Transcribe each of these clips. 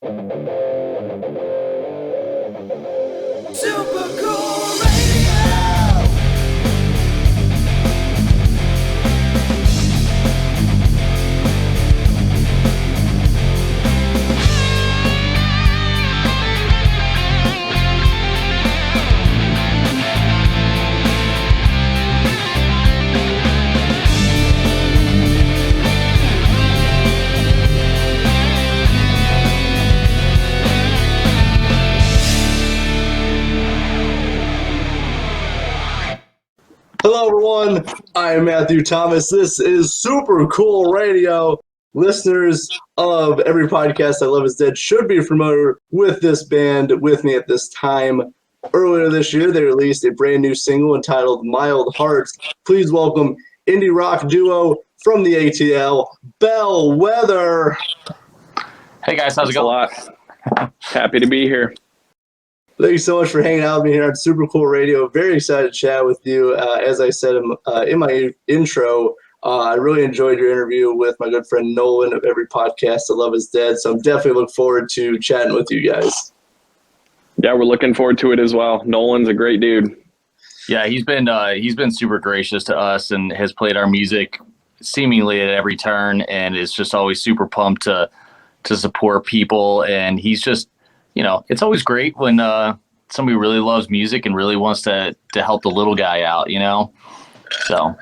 Super cool radio. Hello, everyone. I am Matthew Thomas. This is Super Cool Radio. Listeners of every podcast I Love Is Dead should be familiar with this band with me at this time. Earlier this year, they released a brand new single entitled Mild Hearts. Please welcome indie rock duo from the ATL, Bellwether. Hey, guys. How's it going? Happy to be here. Thank you so much for hanging out with me here on Super Cool Radio. Very excited to chat with you. As I said in my intro, I really enjoyed your interview with my good friend Nolan of every podcast I Love Is Dead. So I'm definitely looking forward to chatting with you guys. Yeah, we're looking forward to it as well. Nolan's a great dude. Yeah, he's been super gracious to us and has played our music seemingly at every turn, and is just always super pumped to support people. And he's just, it's always great when somebody really loves music and really wants to help the little guy out, So.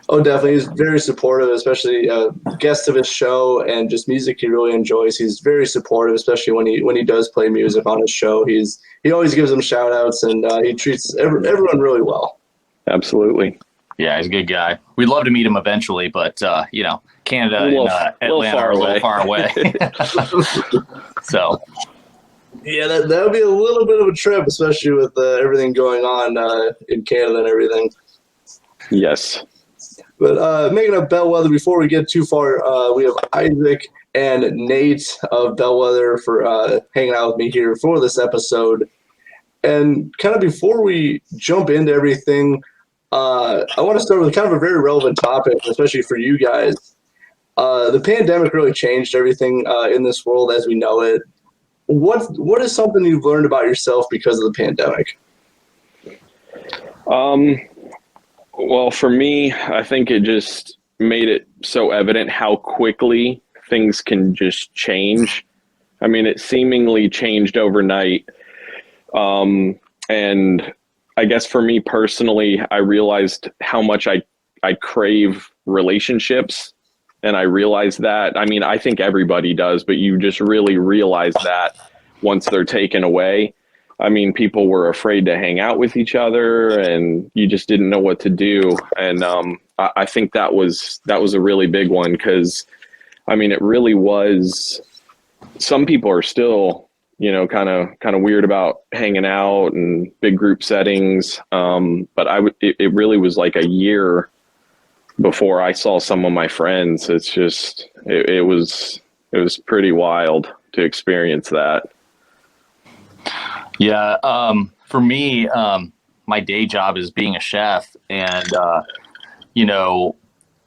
Oh, definitely. He's very supportive, especially guest of his show and just music he really enjoys. He's very supportive, especially when he does play music on his show. He always gives them shout outs, and he treats everyone really well. Absolutely. Yeah, he's a good guy. We'd love to meet him eventually, but Canada and Atlanta are a little far away. So. Yeah, that would be a little bit of a trip, especially with everything going on in Canada and everything. Yes. But making up Bellwether, before we get too far, we have Isaac and Nate of Bellwether for hanging out with me here for this episode. And kind of before we jump into everything, I want to start with kind of a very relevant topic, especially for you guys. The pandemic really changed everything in this world as we know it. What is something you've learned about yourself because of the pandemic? Well, for me, I think it just made it so evident how quickly things can just change. I mean, it seemingly changed overnight. And I guess for me personally, I realized how much I crave relationships. And I realized that, I mean, I think everybody does, but you just really realize that once they're taken away. I mean, people were afraid to hang out with each other, and you just didn't know what to do. And I think that was a really big one, because, I mean, it really was. Some people are still, kind of weird about hanging out and big group settings. But it really was like a year before I saw some of my friends. It's just, it was pretty wild to experience that. Yeah. For me, my day job is being a chef, and,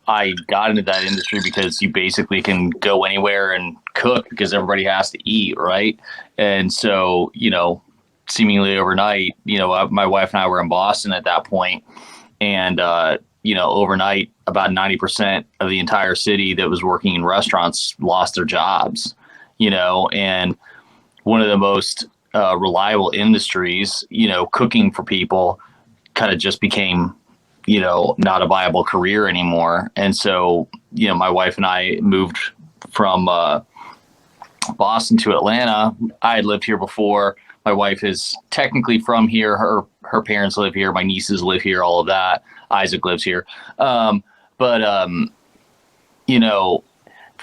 I got into that industry because you basically can go anywhere and cook because everybody has to eat. Right. And so, seemingly overnight, my wife and I were in Boston at that point, and, overnight, about 90% of the entire city that was working in restaurants lost their jobs, and one of the most reliable industries, cooking for people, kind of just became, not a viable career anymore. And so, my wife and I moved from Boston to Atlanta. I had lived here before. My wife is technically from here. Her parents live here. My nieces live here, all of that. Isaac lives here. For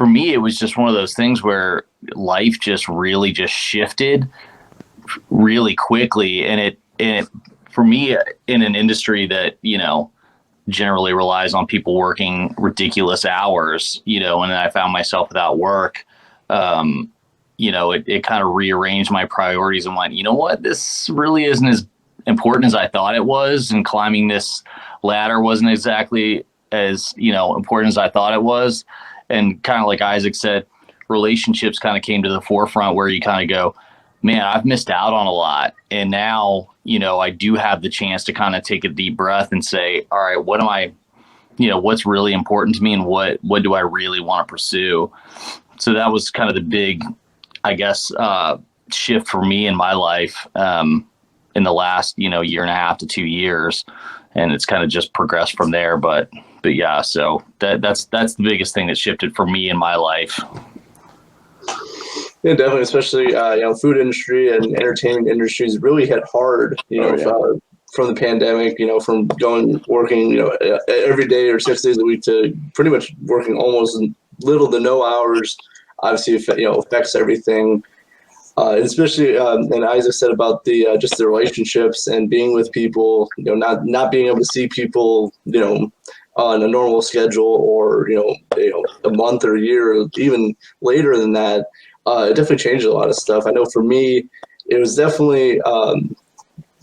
me, it was just one of those things where life just really just shifted really quickly. And it for me, in an industry that, generally relies on people working ridiculous hours, and then I found myself without work, it kind of rearranged my priorities and went, you know what, this really isn't as important as I thought it was. And climbing this ladder wasn't exactly as, important as I thought it was. And kind of like Isaac said, relationships kind of came to the forefront where you kind of go, man, I've missed out on a lot. And now, I do have the chance to kind of take a deep breath and say, all right, what am I, what's really important to me and what do I really want to pursue? So that was kind of the big, I guess, shift for me in my life in the last, year and a half to 2 years. And it's kind of just progressed from there. But yeah, so that's the biggest thing that shifted for me in my life. Yeah, definitely, especially food industry and entertainment industries really hit hard, from the pandemic, from working, every day or 6 days a week to pretty much working almost little to no hours. Obviously, affects everything. Especially, and Isaac said about the just the relationships and being with people, not being able to see people, on a normal schedule or a month or a year, or even later than that. It definitely changed a lot of stuff. I know for me, it was definitely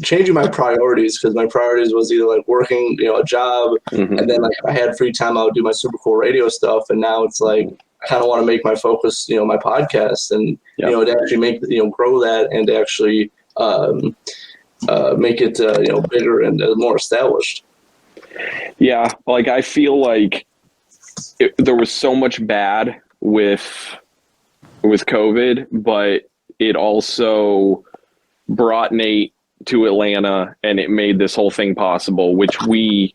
changing my priorities, because my priorities was either like working, a job, and then like if I had free time, I would do my super cool radio stuff. And now it's like I kind of want to make my focus, my podcast, and to actually make grow that and to actually make it bigger and more established. Yeah, like I feel like there was so much bad with COVID, but it also brought Nate to Atlanta and it made this whole thing possible, which we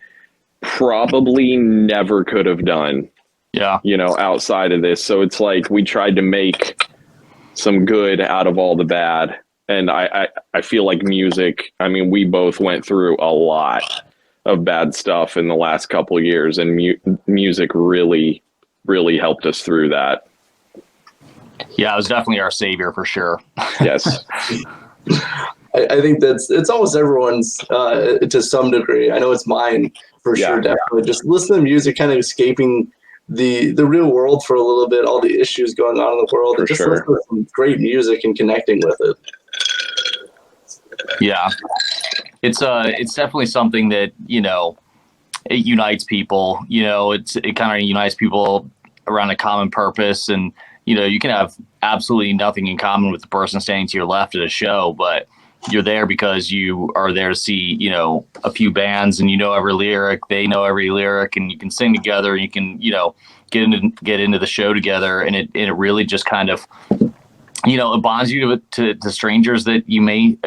probably never could have done. Yeah. Outside of this. So it's like we tried to make some good out of all the bad. And I feel like music, I mean, we both went through a lot of bad stuff in the last couple of years, and music really, really helped us through that. Yeah, it was definitely our savior for sure. Yes. I think it's almost everyone's to some degree. I know it's mine for sure. Definitely just listen to music, kind of escaping the real world for a little bit, all the issues going on in the world, and just listen to some great music and connecting with it. Yeah, it's definitely something that it unites people. It kind of unites people around a common purpose, and you can have absolutely nothing in common with the person standing to your left at a show, but you're there because you are there to see, a few bands, and every lyric, they know every lyric, and you can sing together, and you can, get into the show together, and it really just kind of, it bonds you to strangers that you may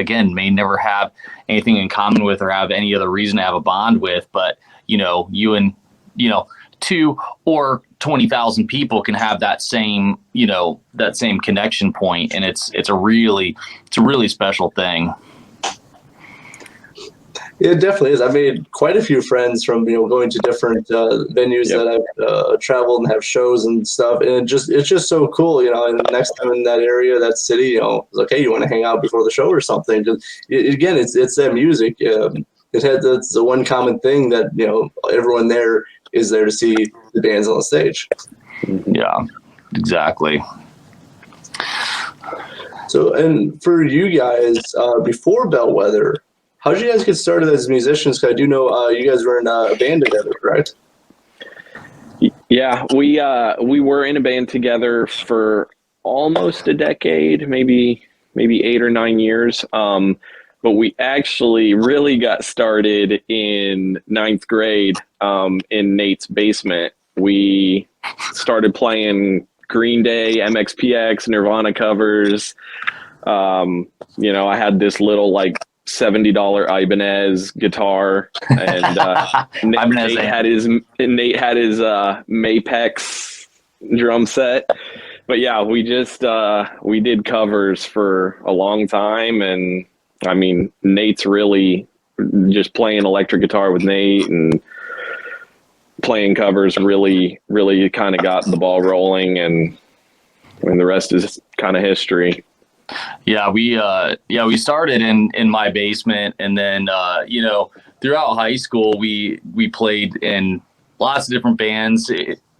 never have anything in common with or have any other reason to have a bond with, but you and 2 or 20,000 people can have that same connection point, and it's a really special thing. It definitely is. I made quite a few friends from going to different venues that I've traveled and have shows and stuff, and it's just so cool. And the next time in that area, that city, it's like, hey, you want to hang out before the show or something? Because again, it's that music. That's the one common thing that everyone there is there to see the bands on the stage. Yeah, exactly. So, and for you guys, before Bellwether, how did you guys get started as musicians? Because I do know you guys were in a band together, correct? Yeah, we were in a band together for almost a decade, maybe 8 or 9 years. But we actually really got started in 9th grade in Nate's basement. We started playing Green Day, MXPX, Nirvana covers. I had this little like $70 Ibanez guitar, and Nate had his Mapex drum set. But yeah, we did covers for a long time, and I mean, Nate's really just playing electric guitar with Nate and playing covers really, really kind of got the ball rolling, and the rest is kind of history. Yeah, we started in my basement, and then throughout high school we played in lots of different bands.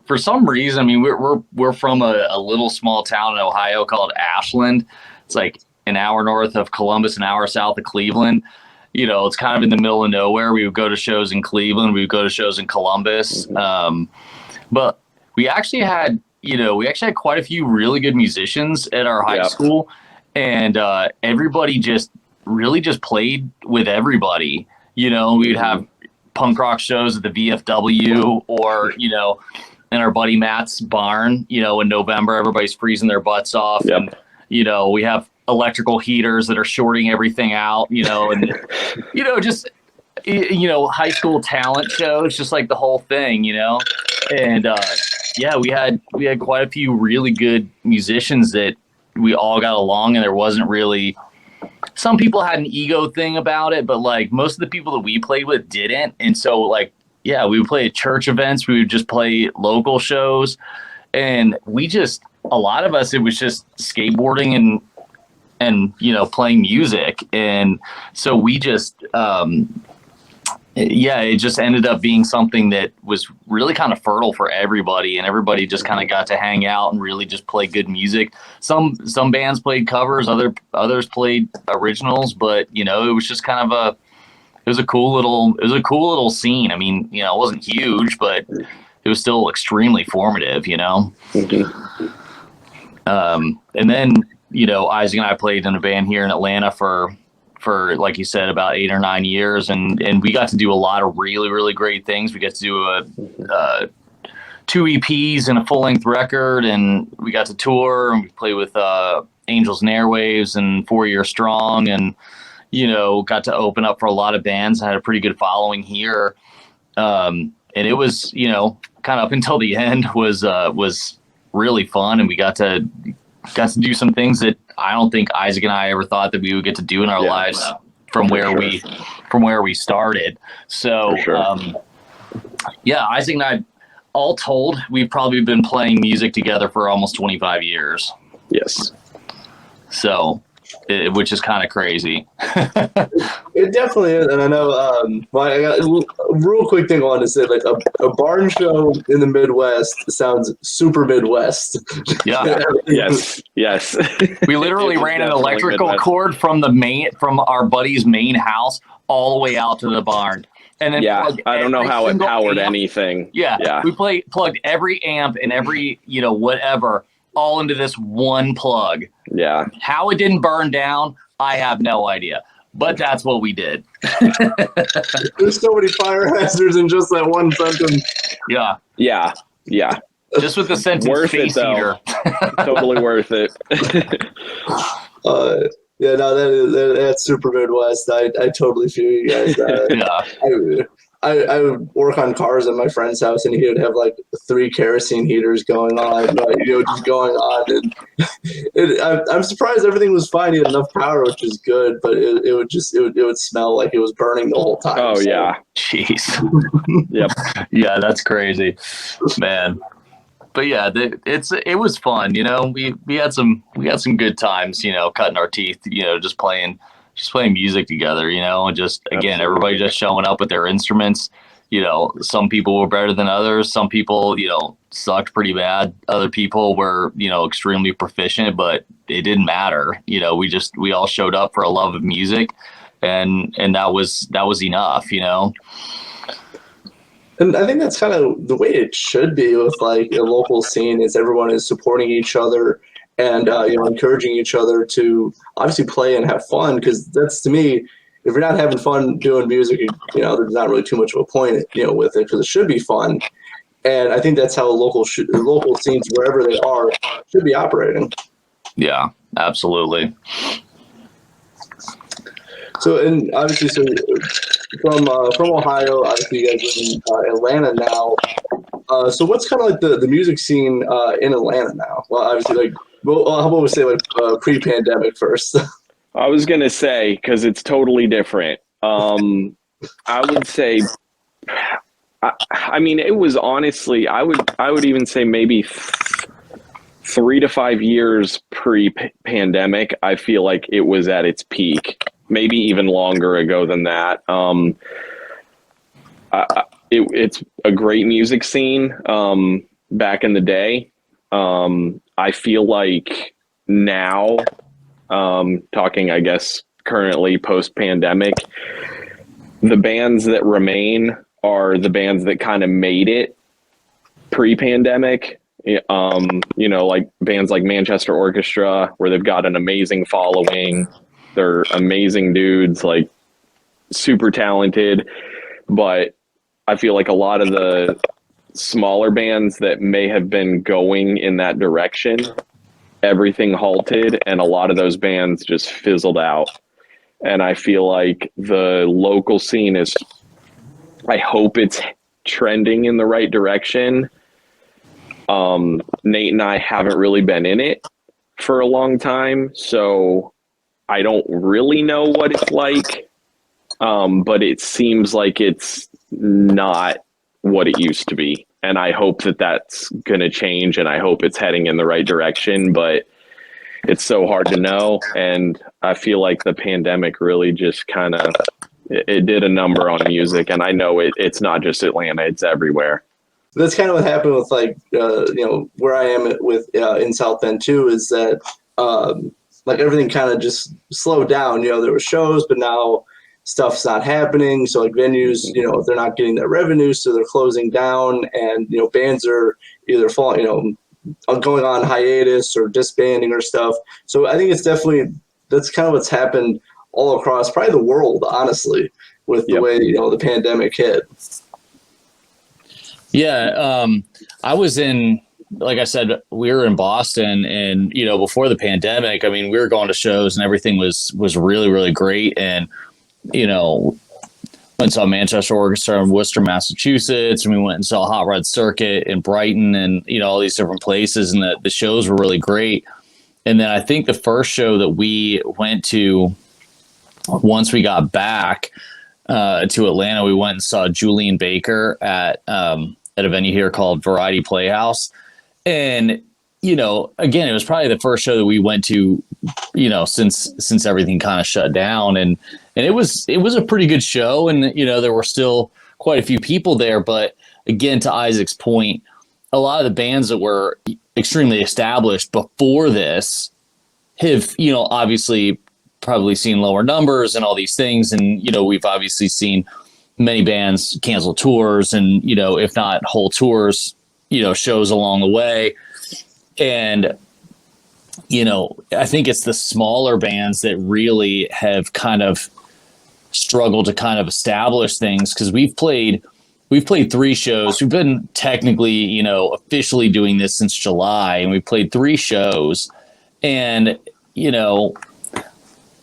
For some reason, I mean, we're from a little small town in Ohio called Ashland. It's like an hour north of Columbus, an hour south of Cleveland. It's kind of in the middle of nowhere. We would go to shows in Cleveland, we would go to shows in Columbus, but we actually had we actually had quite a few really good musicians at our high school, and everybody just really just played with everybody. We'd have punk rock shows at the VFW, or in our buddy Matt's barn. In November, everybody's freezing their butts off, and we have electrical heaters that are shorting everything out. And just high school talent shows, just like the whole thing. And we had quite a few really good musicians that we all got along, and there wasn't really. Some people had an ego thing about it, but like most of the people that we played with didn't. And so like, we would play at church events. We would just play local shows, and a lot of us, it was just skateboarding and playing music. And so we just, it just ended up being something that was really kind of fertile for everybody, and everybody just kind of got to hang out and really just play good music. Some bands played covers, others played originals, but it was just kind of it was a cool little scene. I mean, it wasn't huge, but it was still extremely formative, Mm-hmm. And then Isaac and I played in a band here in Atlanta for like you said, about 8 or 9 years, and we got to do a lot of really, really great things. We got to do 2 EPs and a full-length record, and we got to tour, and we played with Angels and Airwaves and 4 Year Strong, and got to open up for a lot of bands. I had a pretty good following here, and it was kind of up until the end was really fun, and we got to do some things that I don't think Isaac and I ever thought that we would get to do in our lives from where we started. So, sure. Isaac and I, all told, we've probably been playing music together for almost 25 years. Yes. So, which is kind of crazy. It definitely is, and I know. I got a real quick thing I wanted to say, like a barn show in the Midwest sounds super Midwest. Yeah. Yes. We literally ran an electrical cord from our buddy's main house all the way out to the barn. And then I don't know how it powered anything. Yeah. We plugged every amp and every, whatever, all into this one plug. Yeah. How it didn't burn down, I have no idea. But that's what we did. There's so many fire hazards in just that one sentence. Yeah. Just with the sentence worth space it, heater. Totally worth it. That's super Midwest. I totally feel you guys. I would work on cars at my friend's house, and he would have like 3 kerosene heaters going on, just going on. And I'm surprised everything was fine. He had enough power, which is good, but it would smell like it was burning the whole time. Oh, so. yeah. Jeez. Yep. Yeah, that's crazy, man. But yeah, it was fun. We had some good times. Cutting our teeth. Just playing music together. And just again, everybody just showing up with their instruments. Some people were better than others. Some people, sucked pretty bad. Other people were, extremely proficient, but it didn't matter. We all showed up for a love of music, and that was enough. And I think that's kind of the way it should be with like a local scene, is everyone is supporting each other and encouraging each other to obviously play and have fun, because that's, to me, if you're not having fun doing music, there's not really too much of a point with it, because it should be fun. And I think that's how local scenes, wherever they are, should be operating. Yeah, absolutely. So, and obviously, from Ohio, obviously you guys are in Atlanta now. So what's kind of like the music scene in Atlanta now? Well, obviously, how about we say pre-pandemic first? I was going to say, because it's totally different. I would say, it was honestly, I would even say maybe 3 to 5 years pre-pandemic. I feel like it was at its peak. Maybe even longer ago than that. It's a great music scene back in the day. I feel like now, talking, I guess, currently post-pandemic, the bands that remain are the bands that kind of made it pre-pandemic. Like bands like Manchester Orchestra, where they've got an amazing following. They're amazing dudes, like super talented. But I feel like a lot of the smaller bands that may have been going in that direction, everything halted, and a lot of those bands just fizzled out. And I feel like the local scene I hope it's trending in the right direction. Nate and I haven't really been in it for a long time, so I don't really know what it's like. But it seems like it's not what it used to be. And I hope that that's going to change, and I hope it's heading in the right direction, but it's so hard to know. And I feel like the pandemic really just kind of, it did a number on music. And I know it's not just Atlanta, it's everywhere. That's kind of what happened with where I am in South Bend too, is that everything kind of just slowed down. There were shows, but now stuff's not happening. So like venues, they're not getting their revenue, so they're closing down, and bands are either falling, going on hiatus or disbanding or stuff. So I think that's kind of what's happened all across probably the world, honestly, with the way the pandemic hit. Yeah, I was like I said, we were in Boston, and before the pandemic, I mean, we were going to shows and everything was really, really great. And went and saw Manchester Orchestra in Worcester, Massachusetts, and we went and saw Hot Rod Circuit in Brighton, and all these different places, and the shows were really great. And then I think the first show that we went to once we got back to Atlanta, we went and saw Julian Baker at a venue here called Variety Playhouse. And, again, it was probably the first show that we went to, since everything kind of shut down. And it was a pretty good show. And, there were still quite a few people there. But again, to Isaac's point, a lot of the bands that were extremely established before this have, obviously probably seen lower numbers and all these things. And, we've obviously seen many bands cancel tours and, if not whole tours, shows along the way. And, I think it's the smaller bands that really have kind of struggled to kind of establish things, because we've played 3 shows. We've been technically, officially doing this since July, and we played 3 shows. And,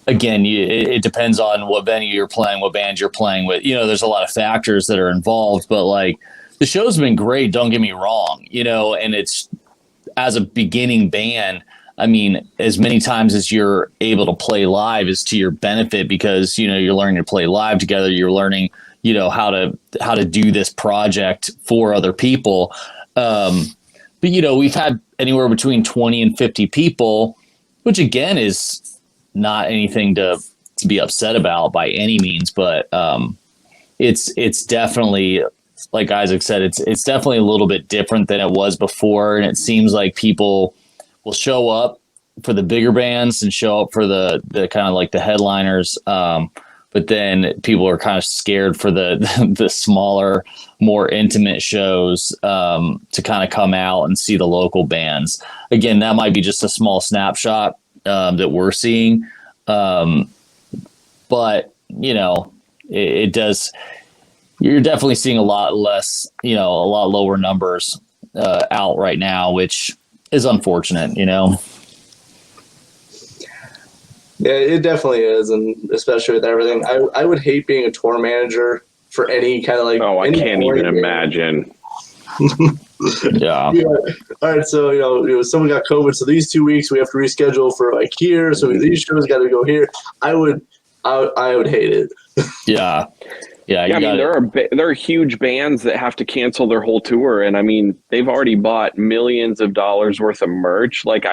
again, it depends on what venue you're playing, what band you're playing with. There's a lot of factors that are involved, but like the show's been great. Don't get me wrong, and it's, as a beginning band, I mean, as many times as you're able to play live is to your benefit, because, you're learning to play live together. You're learning, how to do this project for other people. But, we've had anywhere between 20 and 50 people, which again is not anything to be upset about by any means, but it's definitely, like Isaac said, it's definitely a little bit different than it was before. And it seems like people will show up for the bigger bands and show up for the kind of like the headliners. But then people are kind of scared for the smaller, more intimate shows to kind of come out and see the local bands. Again, that might be just a small snapshot that we're seeing. But, it does, you're definitely seeing a lot less, a lot lower numbers out right now, which is unfortunate, Yeah, it definitely is, and especially with everything. I would hate being a tour manager for any kind of like. Oh, I can't even imagine. Yeah. All right, so someone got COVID, so these 2 weeks we have to reschedule for like here. So these shows got to go here. I would hate it. Yeah. Yeah. I mean, there are huge bands that have to cancel their whole tour, and I mean, they've already bought millions of dollars worth of merch. Like,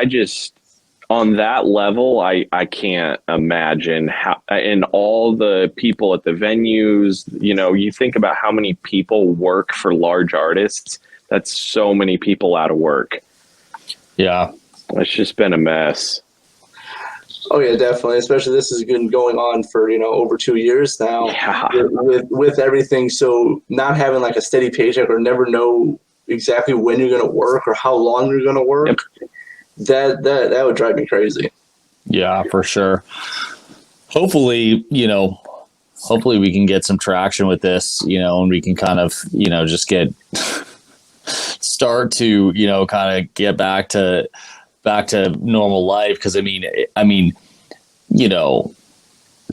on that level, I can't imagine how, and all the people at the venues, you think about how many people work for large artists. That's so many people out of work. Yeah. It's just been a mess. Oh yeah, definitely. Especially this has been going on for, over 2 years now. Yeah. With everything. So not having like a steady paycheck or never know, exactly when you're going to work or how long you're going to work, that would drive me crazy. Yeah, for sure. Hopefully, hopefully we can get some traction with this, and we can kind of, just start to, kind of get back to normal life. Cause I mean,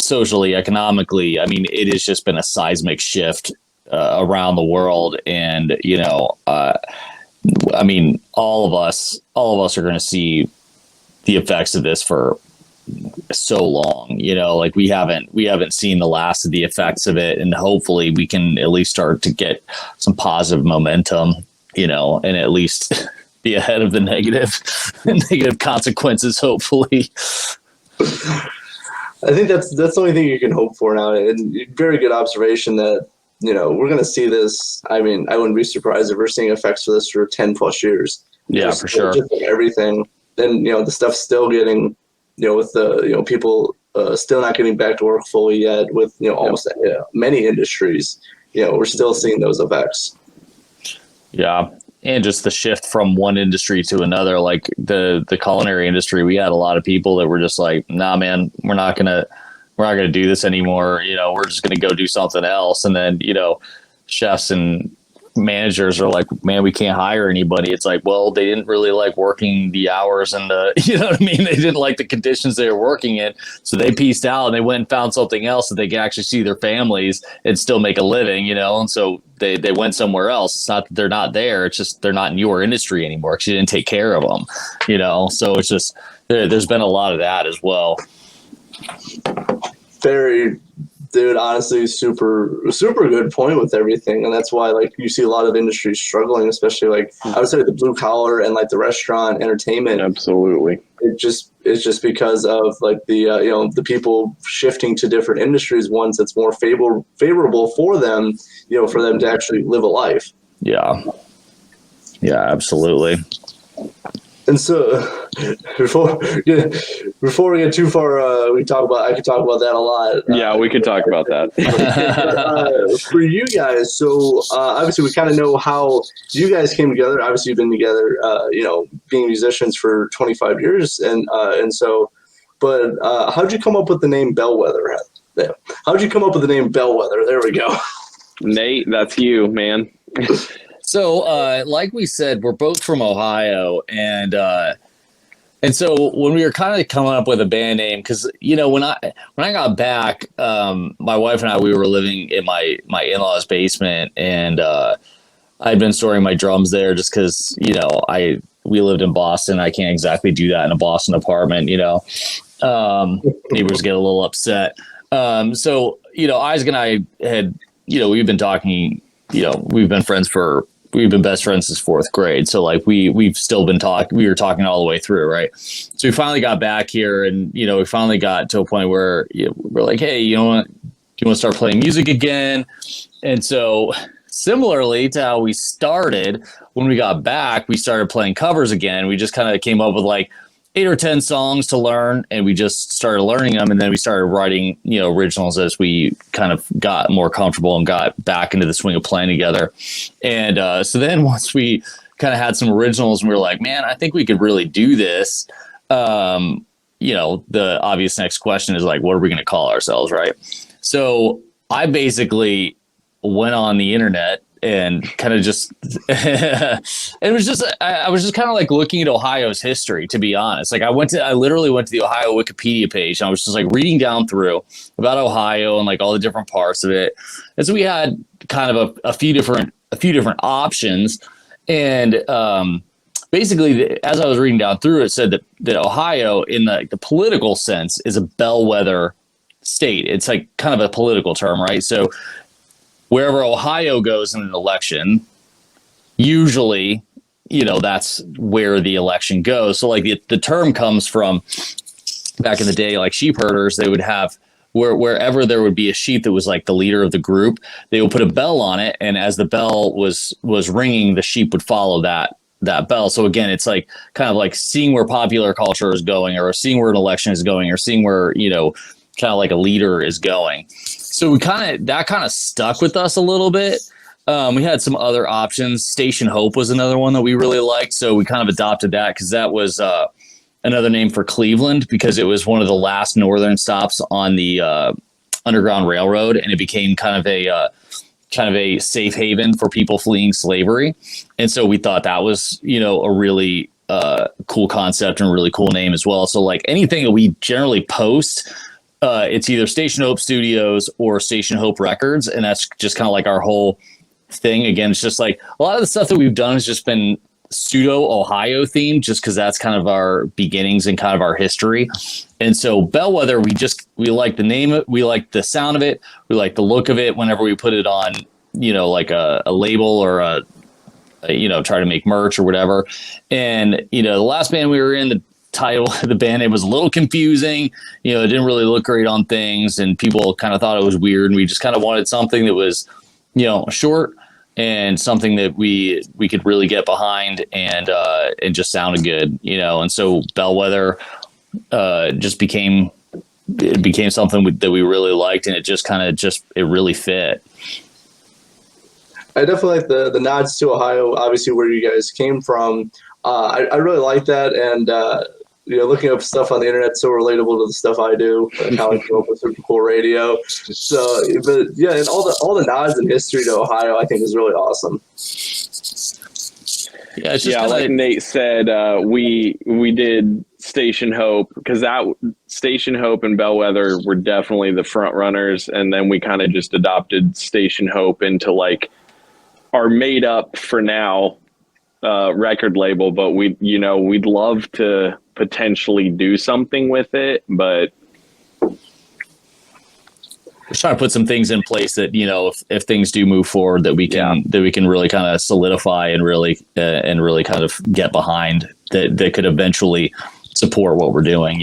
socially, economically, it has just been a seismic shift around the world. And, all of us are going to see the effects of this for so long, like we haven't seen the last of the effects of it. And hopefully we can at least start to get some positive momentum, and at least be ahead of the negative consequences, hopefully. I think that's the only thing you can hope for now. And very good observation that, we're going to see this. I mean, I wouldn't be surprised if we're seeing effects of this for 10 plus years. Yeah, for sure. Just like everything. And, the stuff's still getting, with the, people still not getting back to work fully yet with, almost many industries, we're still seeing those effects. Yeah. And just the shift from one industry to another, like the culinary industry, we had a lot of people that were just like, nah, man, we're not going to do this anymore. We're just going to go do something else. And then, chefs and managers are like, man, we can't hire anybody. It's like, well, they didn't really like working the hours and the, they didn't like the conditions they were working in. So they pieced out and they went and found something else that they could actually see their families and still make a living, and so they went somewhere else. It's not that they're not there. It's just, they're not in your industry anymore because you didn't take care of them, so it's just, there's been a lot of that as well. Dude, honestly, super good point with everything. And that's why, like, you see a lot of industries struggling, especially, like, I would say the blue collar and, like, the restaurant, entertainment. Absolutely. It's just because of, like, the, the people shifting to different industries, ones that's more favorable for them, for them to actually live a life. Yeah. Yeah, absolutely. And so before we get too far, I could talk about that a lot. Yeah, we could talk about that. For you guys, so obviously we kind of know how you guys came together. Obviously you've been together, being musicians for 25 years. And so, but how'd you come up with the name Bellwether? How'd you come up with the name Bellwether? There we go. Nate, that's you, man. So, like we said, we're both from Ohio, and so when we were kind of coming up with a band name, because when I got back, my wife and I, we were living in my in-laws' basement, and I'd been storing my drums there just because we lived in Boston. I can't exactly do that in a Boston apartment. Neighbors get a little upset. So Isaac and I had we've been talking. We've been best friends since fourth grade. So like we've still been talking, we were talking all the way through. Right. So we finally got back here and, we finally got to a point where we're like, hey, do you want to start playing music again? And so similarly to how we started, when we got back, we started playing covers again. We just kind of came up with like 8 or 10 songs to learn, and we just started learning them. And then we started writing, originals as we kind of got more comfortable and got back into the swing of playing together. And so then once we kind of had some originals and we were like, man, I think we could really do this. The obvious next question is like, what are we going to call ourselves? Right. So I basically went on the internet and kind of just I was just kind of like looking at Ohio's history, to be honest. Like I literally went to the Ohio Wikipedia page and I was just like reading down through about Ohio and like all the different parts of it. And so we had kind of a few different options. And basically, as I was reading down through, it said that Ohio, in the political sense, is a bellwether state. It's like kind of a political term, right? So wherever Ohio goes in an election, usually, that's where the election goes. So like the term comes from back in the day, like sheep herders, they would have wherever there would be a sheep that was like the leader of the group, they would put a bell on it. And as the bell was ringing, the sheep would follow that bell. So again, it's like kind of like seeing where popular culture is going, or seeing where an election is going, or seeing where, kind of like a leader is going. So that kind of stuck with us a little bit. We had some other options. Station Hope was another one that we really liked, so we kind of adopted that because that was another name for Cleveland because it was one of the last northern stops on the Underground Railroad, and it became kind of a safe haven for people fleeing slavery. And so we thought that was, a really cool concept and a really cool name as well. So like anything that we generally post, it's either Station Hope Studios or Station Hope Records. And that's just kind of like our whole thing. Again, it's just like a lot of the stuff that we've done has just been pseudo Ohio themed, just because that's kind of our beginnings and kind of our history. And so Bellwether, we like the name, we like the sound of it, we like the look of it whenever we put it on, like a label or try to make merch or whatever. And, the last band we were in, the title of the band, it was a little confusing. It didn't really look great on things and people kind of thought it was weird. And we just kind of wanted something that was, short and something that we could really get behind and just sounded good, and so Bellwether just became something that we really liked, and it just kind of it really fit. I definitely like the nods to Ohio, obviously where you guys came from. I really like that, and looking up stuff on the internet so relatable to the stuff I do, and how I grew up with Super Cool Radio. So, but yeah, and all the nods and history to Ohio, I think is really awesome. Yeah, it's just like Nate said, we did Station Hope because that Station Hope and Bellwether were definitely the front runners, and then we kind of just adopted Station Hope into like our made up for now record label, but we'd love to potentially do something with it, but we're trying to put some things in place that if things do move forward that we can really kind of solidify and really kind of get behind that could eventually support what we're doing.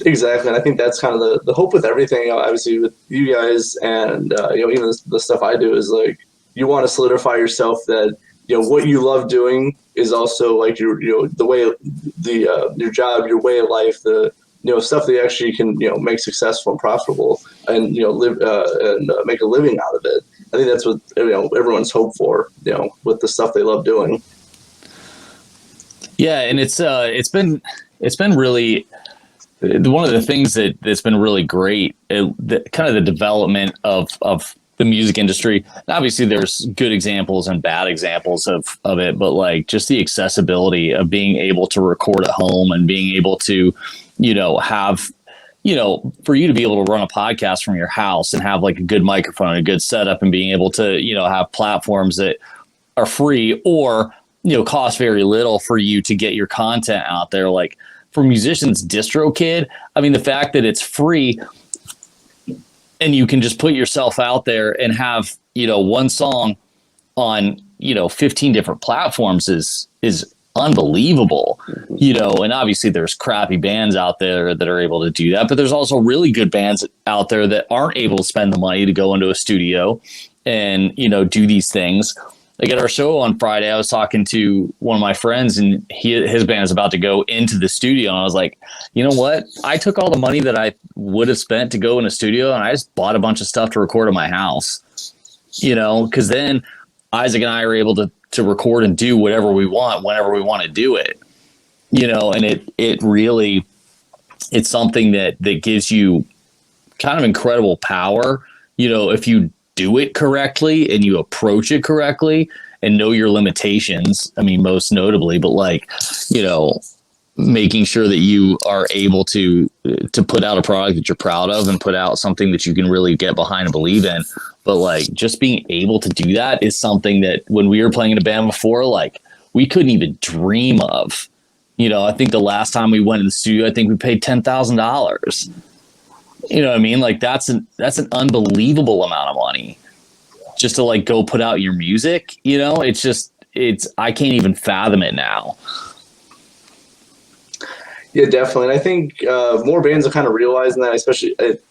Exactly, and I think that's kind of the hope with everything. Obviously, with you guys, and even the stuff I do is like you want to solidify yourself that what you love doing is also like your the way your job, your way of life, the stuff that you actually can make successful and profitable, and live and make a living out of it. I think that's what everyone's hoped for, with the stuff they love doing. Yeah, and it's been really one of the things that's been really great, kind of the development of the music industry. Obviously there's good examples and bad examples of it, but like just the accessibility of being able to record at home and being able to, have, for you to be able to run a podcast from your house and have like a good microphone and a good setup and being able to, have platforms that are free or, cost very little for you to get your content out there. Like for musicians, DistroKid, I mean, the fact that it's free and you can just put yourself out there and have, one song on, 15 different platforms is unbelievable, and obviously there's crappy bands out there that are able to do that, but there's also really good bands out there that aren't able to spend the money to go into a studio and, do these things. Like at our show on Friday, I was talking to one of my friends and his band is about to go into the studio. And I was like, you know what? I took all the money that I would have spent to go in a studio and I just bought a bunch of stuff to record in my house, because then Isaac and I are able to record and do whatever we want, whenever we want to do it, and it really, it's something that gives you kind of incredible power, if you do it correctly and you approach it correctly and know your limitations. I mean, most notably, but like, making sure that you are able to put out a product that you're proud of and put out something that you can really get behind and believe in. But like just being able to do that is something that when we were playing in a band before, like we couldn't even dream of. I think the last time we went in the studio, I think we paid $10,000. You know what I mean? Like that's an unbelievable amount of money just to like go put out your music. I can't even fathom it now. Yeah, definitely. And I think more bands are kind of realizing that,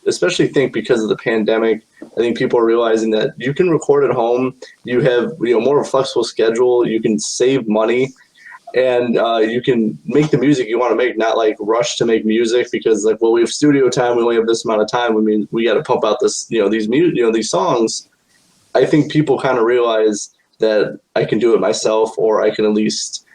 especially think because of the pandemic. I think people are realizing that you can record at home. You have more of a flexible schedule. You can save money. And you can make the music you want to make, not like rush to make music because like, well, we have studio time. We only have this amount of time. I mean, we got to pump out these songs. I think people kind of realize that I can do it myself, or I can at least,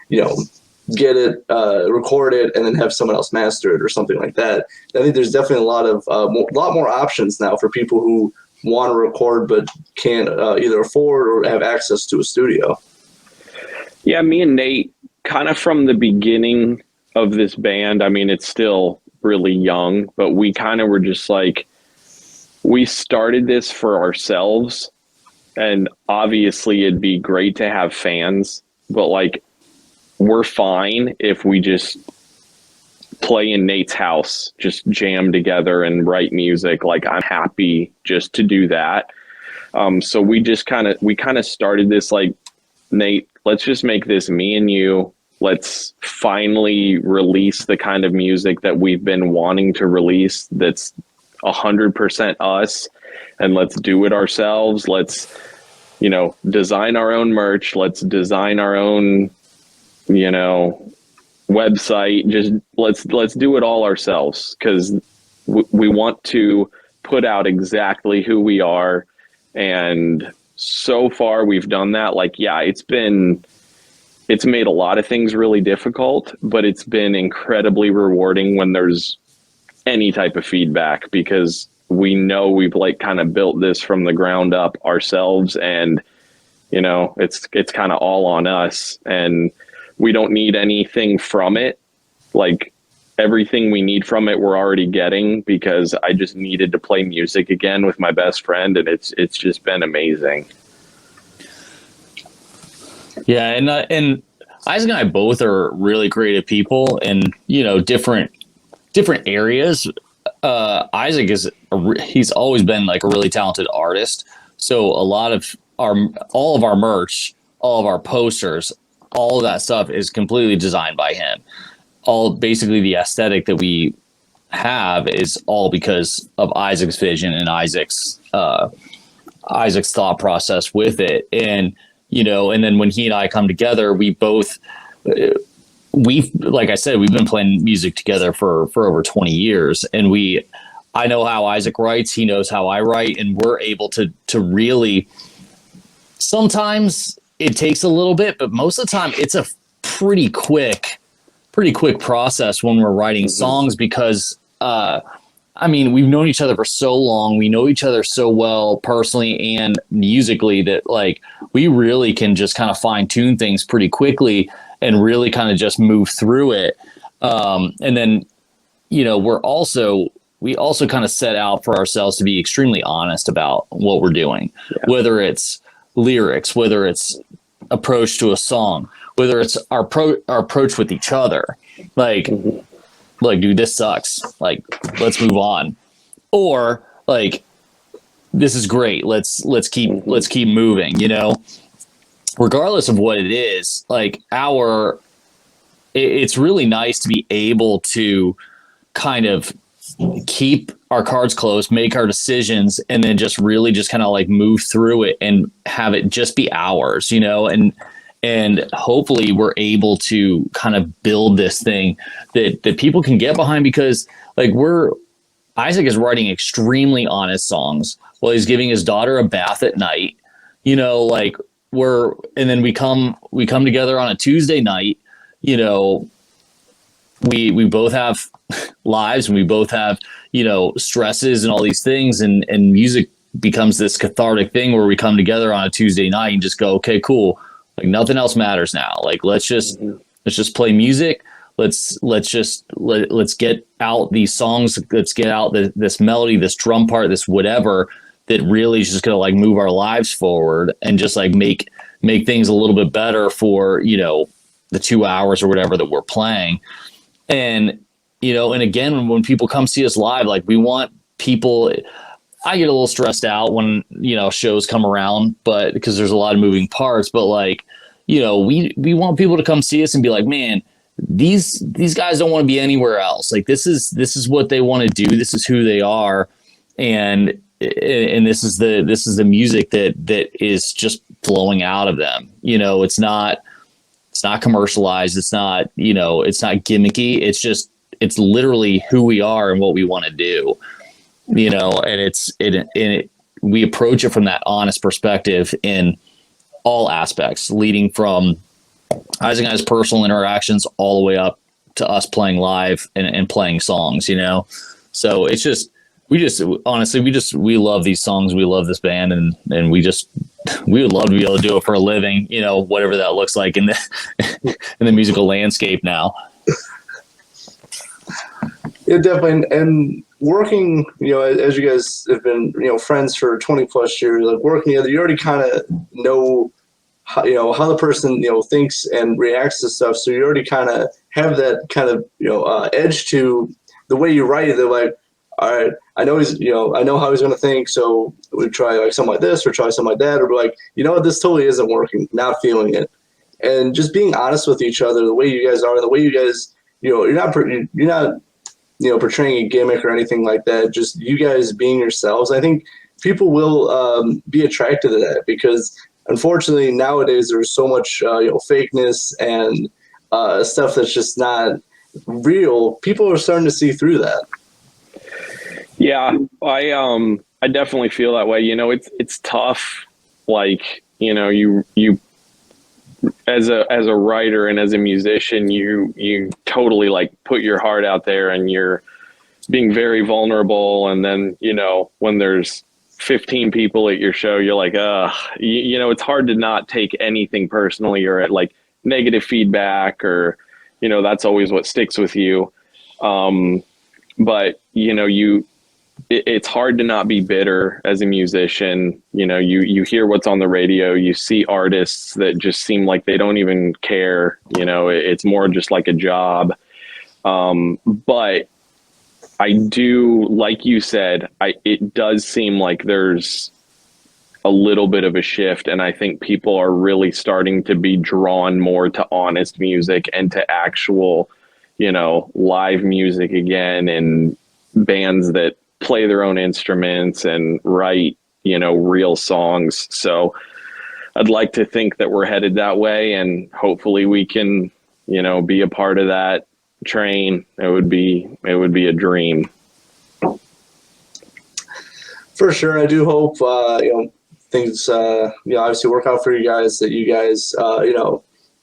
get it, record it, and then have someone else master it or something like that. I think there's definitely a lot more options now for people who want to record but can't either afford or have access to a studio. Yeah, me and Nate, kind of from the beginning of this band, I mean, it's still really young, but we kind of were just like, we started this for ourselves, and obviously it'd be great to have fans, but like, we're fine if we just play in Nate's house, just jam together and write music. Like, I'm happy just to do that. So we kind of started this like, Nate, let's just make this me and you. Let's finally release the kind of music that we've been wanting to release. That's 100% us, and let's do it ourselves. Let's, design our own merch. Let's design our own, website. Just let's do it all ourselves, because we want to put out exactly who we are. And so far we've done that. Like, yeah, it's made a lot of things really difficult, but it's been incredibly rewarding when there's any type of feedback, because we know we've like kind of built this from the ground up ourselves, and it's kind of all on us, and we don't need anything from it. Like, everything we need from it, we're already getting, because I just needed to play music again with my best friend, and it's just been amazing. Yeah, and Isaac and I both are really creative people, and different areas. Isaac he's always been like a really talented artist. So a lot of all of our merch, all of our posters, all of that stuff is completely designed by him. All basically the aesthetic that we have is all because of Isaac's vision and Isaac's thought process with it. And, and then when he and I come together, like I said, we've been playing music together for over 20 years, and I know how Isaac writes, he knows how I write, and we're able to really, sometimes it takes a little bit, but most of the time it's a pretty quick process when we're writing songs, because we've known each other for so long. We know each other so well personally and musically that like we really can just kind of fine tune things pretty quickly and really kind of just move through it. And then, we also kind of set out for ourselves to be extremely honest about what we're doing, whether it's lyrics, whether it's approach to a song, whether it's our approach with each other. Like, dude, this sucks. Like, let's move on. Or like, this is great. Let's keep moving, regardless of what it is. Like it's really nice to be able to kind of keep our cards close, make our decisions, and then just really just kind of like move through it and have it just be ours, and hopefully we're able to kind of build this thing that people can get behind, because like Isaac is writing extremely honest songs while he's giving his daughter a bath at night, and then we come together on a Tuesday night, we both have lives, and we both have, stresses and all these things, and music becomes this cathartic thing where we come together on a Tuesday night and just go, okay, cool. Like, nothing else matters now. Like, let's just play music. Let's get out these songs. Let's get out this melody, this drum part, this whatever that really is just going to like move our lives forward and just like make things a little bit better for, the 2 hours or whatever that we're playing. And, and again, when people come see us live, like, we want people, I get a little stressed out when, shows come around, but because there's a lot of moving parts, but like, we want people to come see us and be like, man, these guys don't want to be anywhere else. Like, this is what they want to do. This is who they are. And this is the music that is just flowing out of them. It's not commercialized. It's not, it's not gimmicky. It's literally who we are and what we want to do, and we approach it from that honest perspective in all aspects, leading from Isaac and I's personal interactions all the way up to us playing live and playing songs, So it's just, we love these songs. We love this band, and we would love to be able to do it for a living, whatever that looks like in the musical landscape now. Yeah, definitely. And working, as you guys have been, friends for 20 plus years, like working together, you already kind of know how, how the person, thinks and reacts to stuff. So you already kind of have that kind of, edge to the way you write it. They're like, all right, I know I know how he's going to think. So we try like something like this or try something like that. Or be like, what, this totally isn't working, not feeling it. And just being honest with each other, the way you guys are, the way you guys, you're not portraying a gimmick or anything like that. Just you guys being yourselves. I think people will be attracted to that because unfortunately nowadays there's so much fakeness and stuff that's just not real. People are starting to see through that. Yeah, I definitely feel that way. It's tough. Like, you as a writer and as a musician, you totally like put your heart out there and you're being very vulnerable. And then, when there's 15 people at your show, you're like, it's hard to not take anything personally or at like negative feedback or, that's always what sticks with you. But it's hard to not be bitter as a musician. You hear what's on the radio, you see artists that just seem like they don't even care. It's more just like a job. But I do, like you said, it does seem like there's a little bit of a shift. And I think people are really starting to be drawn more to honest music and to actual, live music again, and bands that play their own instruments and write, real songs. So I'd like to think that we're headed that way, and hopefully we can, be a part of that train. It would be a dream. For sure. I do hope, things, obviously work out for you guys, that you guys,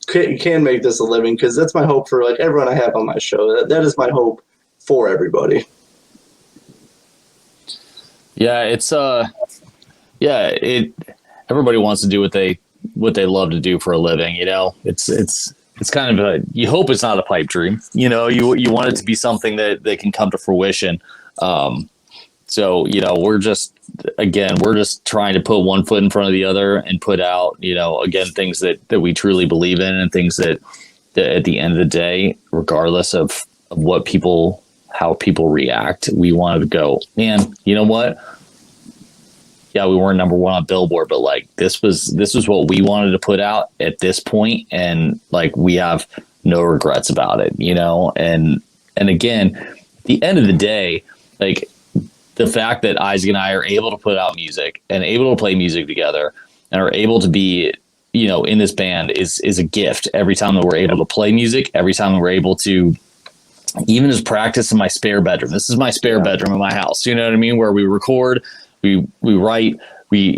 can make this a living, because that's my hope for like everyone I have on my show. That is my hope for everybody. Yeah, everybody wants to do what they love to do for a living. It's kind of you hope it's not a pipe dream. You want it to be something that can come to fruition. So we're just trying to put one foot in front of the other and put out, again, things that we truly believe in, and things that at the end of the day, regardless of how people react, we wanted to go, man, you know what? Yeah, we weren't number one on Billboard, but like this was what we wanted to put out at this point, and like we have no regrets about it, and again, at the end of the day, like the fact that Isaac and I are able to put out music and able to play music together and are able to be, in this band is a gift. Every time that we're able to play music, every time that we're able to even just practice in my spare bedroom. This is my spare bedroom in my house. You know what I mean? Where we record, we write, we,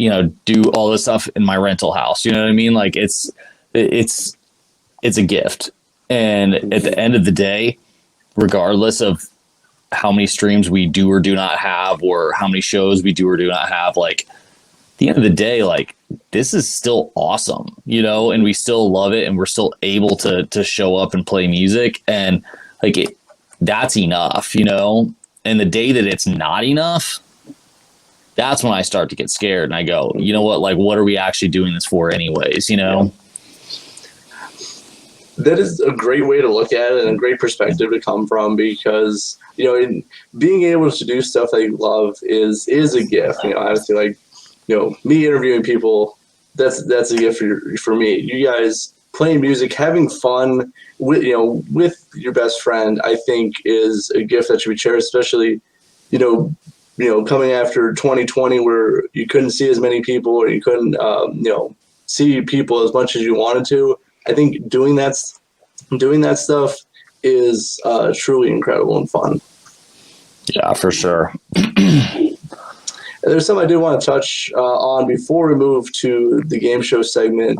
do all this stuff in my rental house. You know what I mean? Like it's a gift. And at the end of the day, regardless of how many streams we do or do not have, or how many shows we do or do not have, like at the end of the day, like this is still awesome, and we still love it, and we're still able to show up and play music, and like that's enough, and the day that it's not enough, that's when I start to get scared and I go, you know what, like, what are we actually doing this for anyways, Yeah. That is a great way to look at it and a great perspective to come from, because, in being able to do stuff that you love is a gift. Honestly, like, me interviewing people, that's a gift for me. You guys playing music, having fun with your best friend, I think is a gift that should be cherished, especially, coming after 2020 where you couldn't see as many people, or you couldn't, see people as much as you wanted to. I think doing that stuff is truly incredible and fun. Yeah, for sure. And there's something I did want to touch on before we move to the game show segment.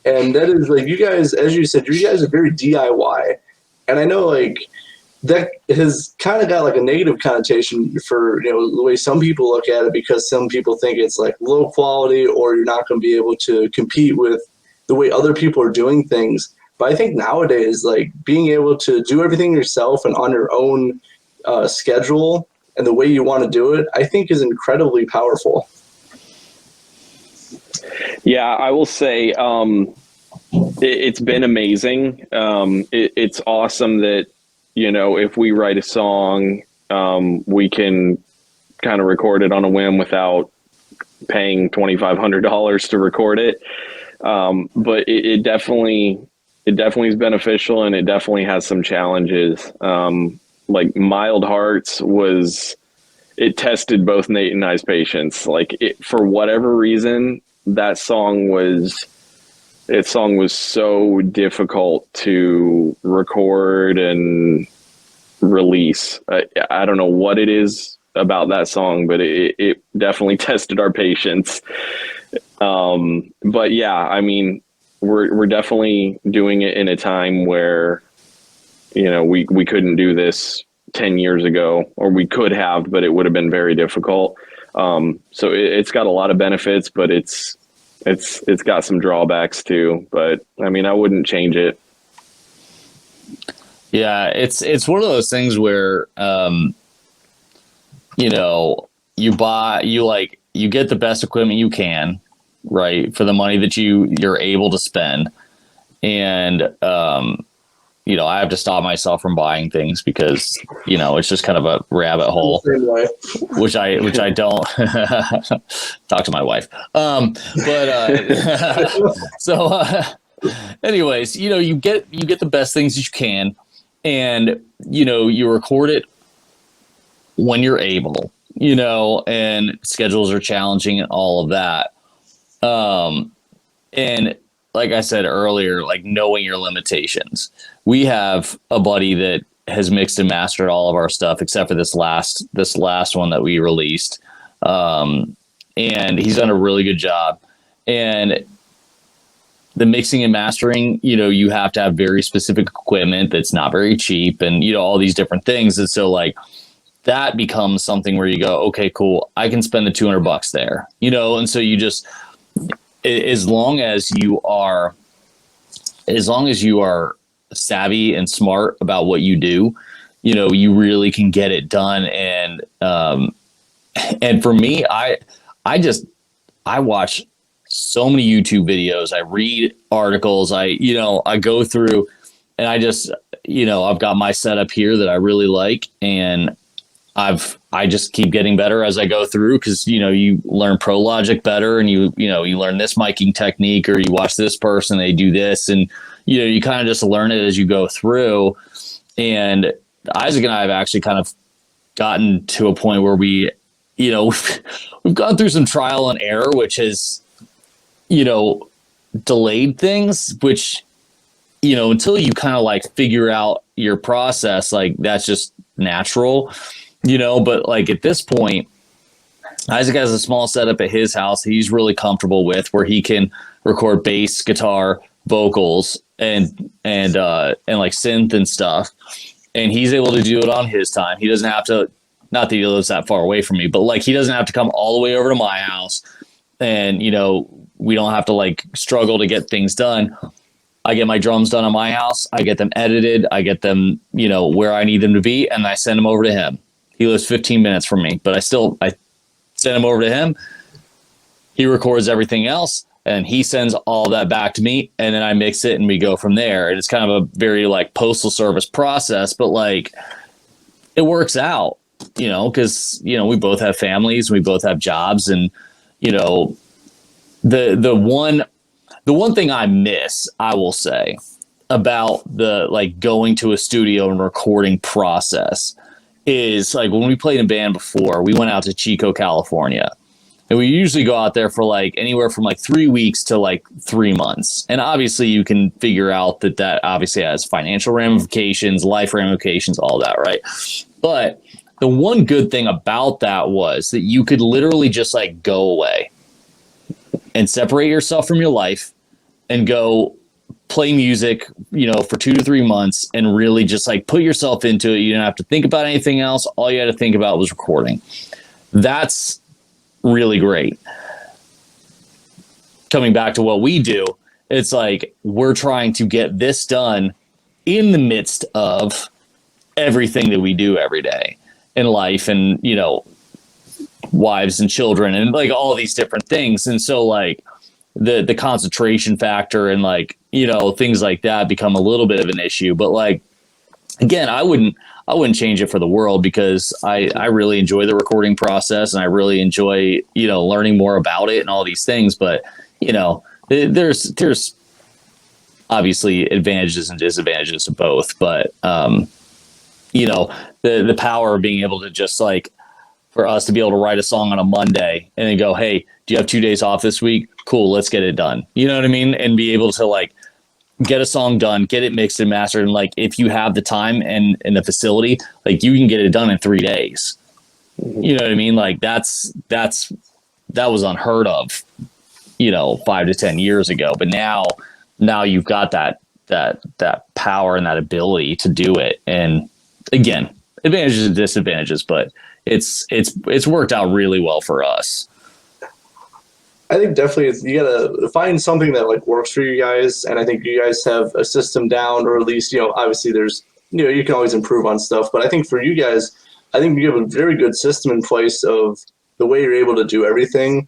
And that is, like, you guys, as you said, you guys are very DIY. And I know, like, that has kind of got like a negative connotation for, you know, the way some people look at it, because some people think it's like low quality, or you're not going to be able to compete with the way other people are doing things. But I think nowadays, like, being able to do everything yourself and on your own schedule and the way you want to do it, I think is incredibly powerful. Yeah, I will say it's been amazing. It's awesome that, you know, if we write a song, we can kind of record it on a whim without paying $2,500 to record it. But it definitely is beneficial, and it definitely has some challenges. Like Mild Hearts it tested both Nate and I's patience. Like, for whatever reason, that song was so difficult to record and release. I don't know what it is about that song, but it definitely tested our patience. But yeah, I mean, we're definitely doing it in a time where, you know, we couldn't do this 10 years ago, or we could have, but it would have been very difficult. So it's got a lot of benefits, but it's got some drawbacks too. But I mean, I wouldn't change it. Yeah, it's one of those things where, you know, you get the best equipment you can, right, for the money that you're able to spend. And, you know, I have to stop myself from buying things because, you know, it's just kind of a rabbit hole, which I don't talk to my wife. So anyways, you know, you get the best things that you can, and, you know, you record it when you're able, you know, and schedules are challenging and all of that. And like I said earlier, like, knowing your limitations. We have a buddy that has mixed and mastered all of our stuff except for this last one that we released. And he's done a really good job. And the mixing and mastering, you know, you have to have very specific equipment that's not very cheap, and, you know, all these different things. And so, like, that becomes something where you go, okay, cool, I can spend the $200 there, you know? And so you just, as long as you are savvy and smart about what you do, you know, you really can get it done. And for me, I watch so many YouTube videos. I read articles. I go through, and I I've got my setup here that I really like, and I just keep getting better as I go through, because, you know, you learn Pro Logic better, and you learn this miking technique, or you watch this person, they do this, and, you know, you kind of just learn it as you go through. And Isaac and I have actually kind of gotten to a point where we've gone through some trial and error, which has, you know, delayed things, which, you know, until you kind of like figure out your process, like, that's just natural. You know, but like at this point, Isaac has a small setup at his house he's really comfortable with, where he can record bass, guitar, vocals, and like synth and stuff. And he's able to do it on his time. He doesn't have to, not that he lives that far away from me, but like, he doesn't have to come all the way over to my house. And, you know, we don't have to like struggle to get things done. I get my drums done at my house. I get them edited. I get them, you know, where I need them to be, and I send them over to him. He lives 15 minutes from me, but I send him over to him. He records everything else, and he sends all that back to me, and then I mix it and we go from there. And it's kind of a very like postal service process, but like, it works out, you know, because, you know, we both have families, we both have jobs, and, you know, the one thing I miss, I will say, about the like going to a studio and recording process is, like, when we played in band before, we went out to Chico, California, and we usually go out there for like anywhere from like 3 weeks to like 3 months. And obviously you can figure out that obviously has financial ramifications, life ramifications, all that. Right. But the one good thing about that was that you could literally just like go away and separate yourself from your life and go play music, for 2 to 3 months and really just like put yourself into it. You didn't have to think about anything else. All you had to think about was recording. That's really great. Coming back to what we do, it's like we're trying to get this done in the midst of everything that we do every day in life and, wives and children and like all these different things. And so like the concentration factor and like, things like that become a little bit of an issue. But like, again, I wouldn't change it for the world because I really enjoy the recording process and I really enjoy, learning more about it and all these things. But, there's obviously advantages and disadvantages to both. But, the power of being able to just like, for us to be able to write a song on a Monday and then go, hey, do you have 2 days off this week? Cool, let's get it done. You know what I mean? And be able to like get a song done, get it mixed and mastered. And like, if you have the time and the facility, like you can get it done in 3 days. You know what I mean? Like that was unheard of, 5 to 10 years ago. But now you've got that power and that ability to do it. And again, advantages and disadvantages, but it's worked out really well for us. I think definitely you gotta find something that like works for you guys, and I think you guys have a system down, or at least obviously there's you can always improve on stuff, but I think for you guys, I think you have a very good system in place of the way you're able to do everything,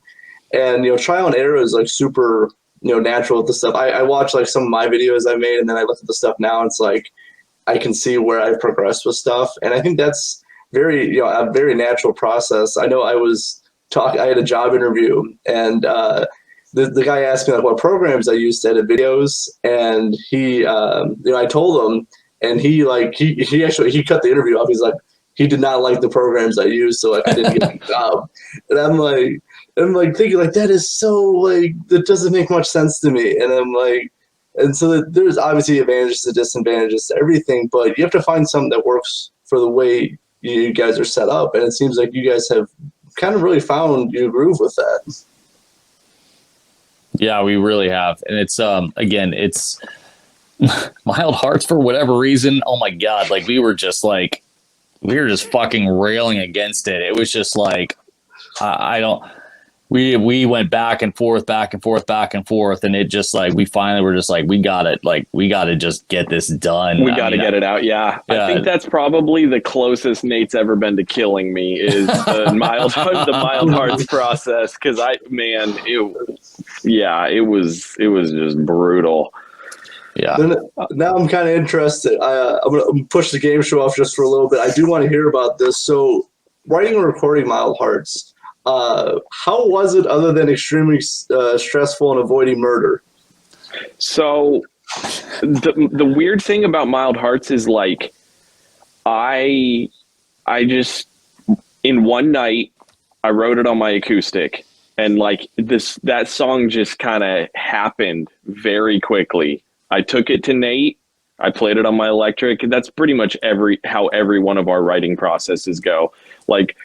and trial and error is like super natural with the stuff. I watch like some of my videos I made, and then I look at the stuff now, and it's like I can see where I've progressed with stuff, and I think that's very a very natural process. I know I had a job interview, and the guy asked me like what programs I used to edit videos, and he I told him, and he actually cut the interview off. He's like, he did not like the programs I used, so like I didn't get the job. And I'm like thinking like that is so like that doesn't make much sense to me. And I'm like, and so there's obviously advantages to disadvantages to everything, but you have to find something that works for the way you guys are set up, and it seems like you guys have kind of really found your groove with that. Yeah, we really have. And it's again, it's Mild Hearts for whatever reason. Oh my God. Like we were just fucking railing against it. It was just like, we went back and forth, and it just like, we finally were just like, we got to just get this done. We got to get it out. Yeah. I think that's probably the closest Nate's ever been to killing me is the Mild Hearts process. Cause it was just brutal. Yeah. Now I'm kind of interested. I'm going to push the game show off just for a little bit. I do want to hear about this. So writing and recording Mild Hearts, how was it other than extremely stressful and avoiding murder? So the weird thing about Mild Hearts is like, I just, in one night, I wrote it on my acoustic, and like that song just kind of happened very quickly. I took it to Nate. I played it on my electric. That's pretty much how every one of our writing processes go. Like,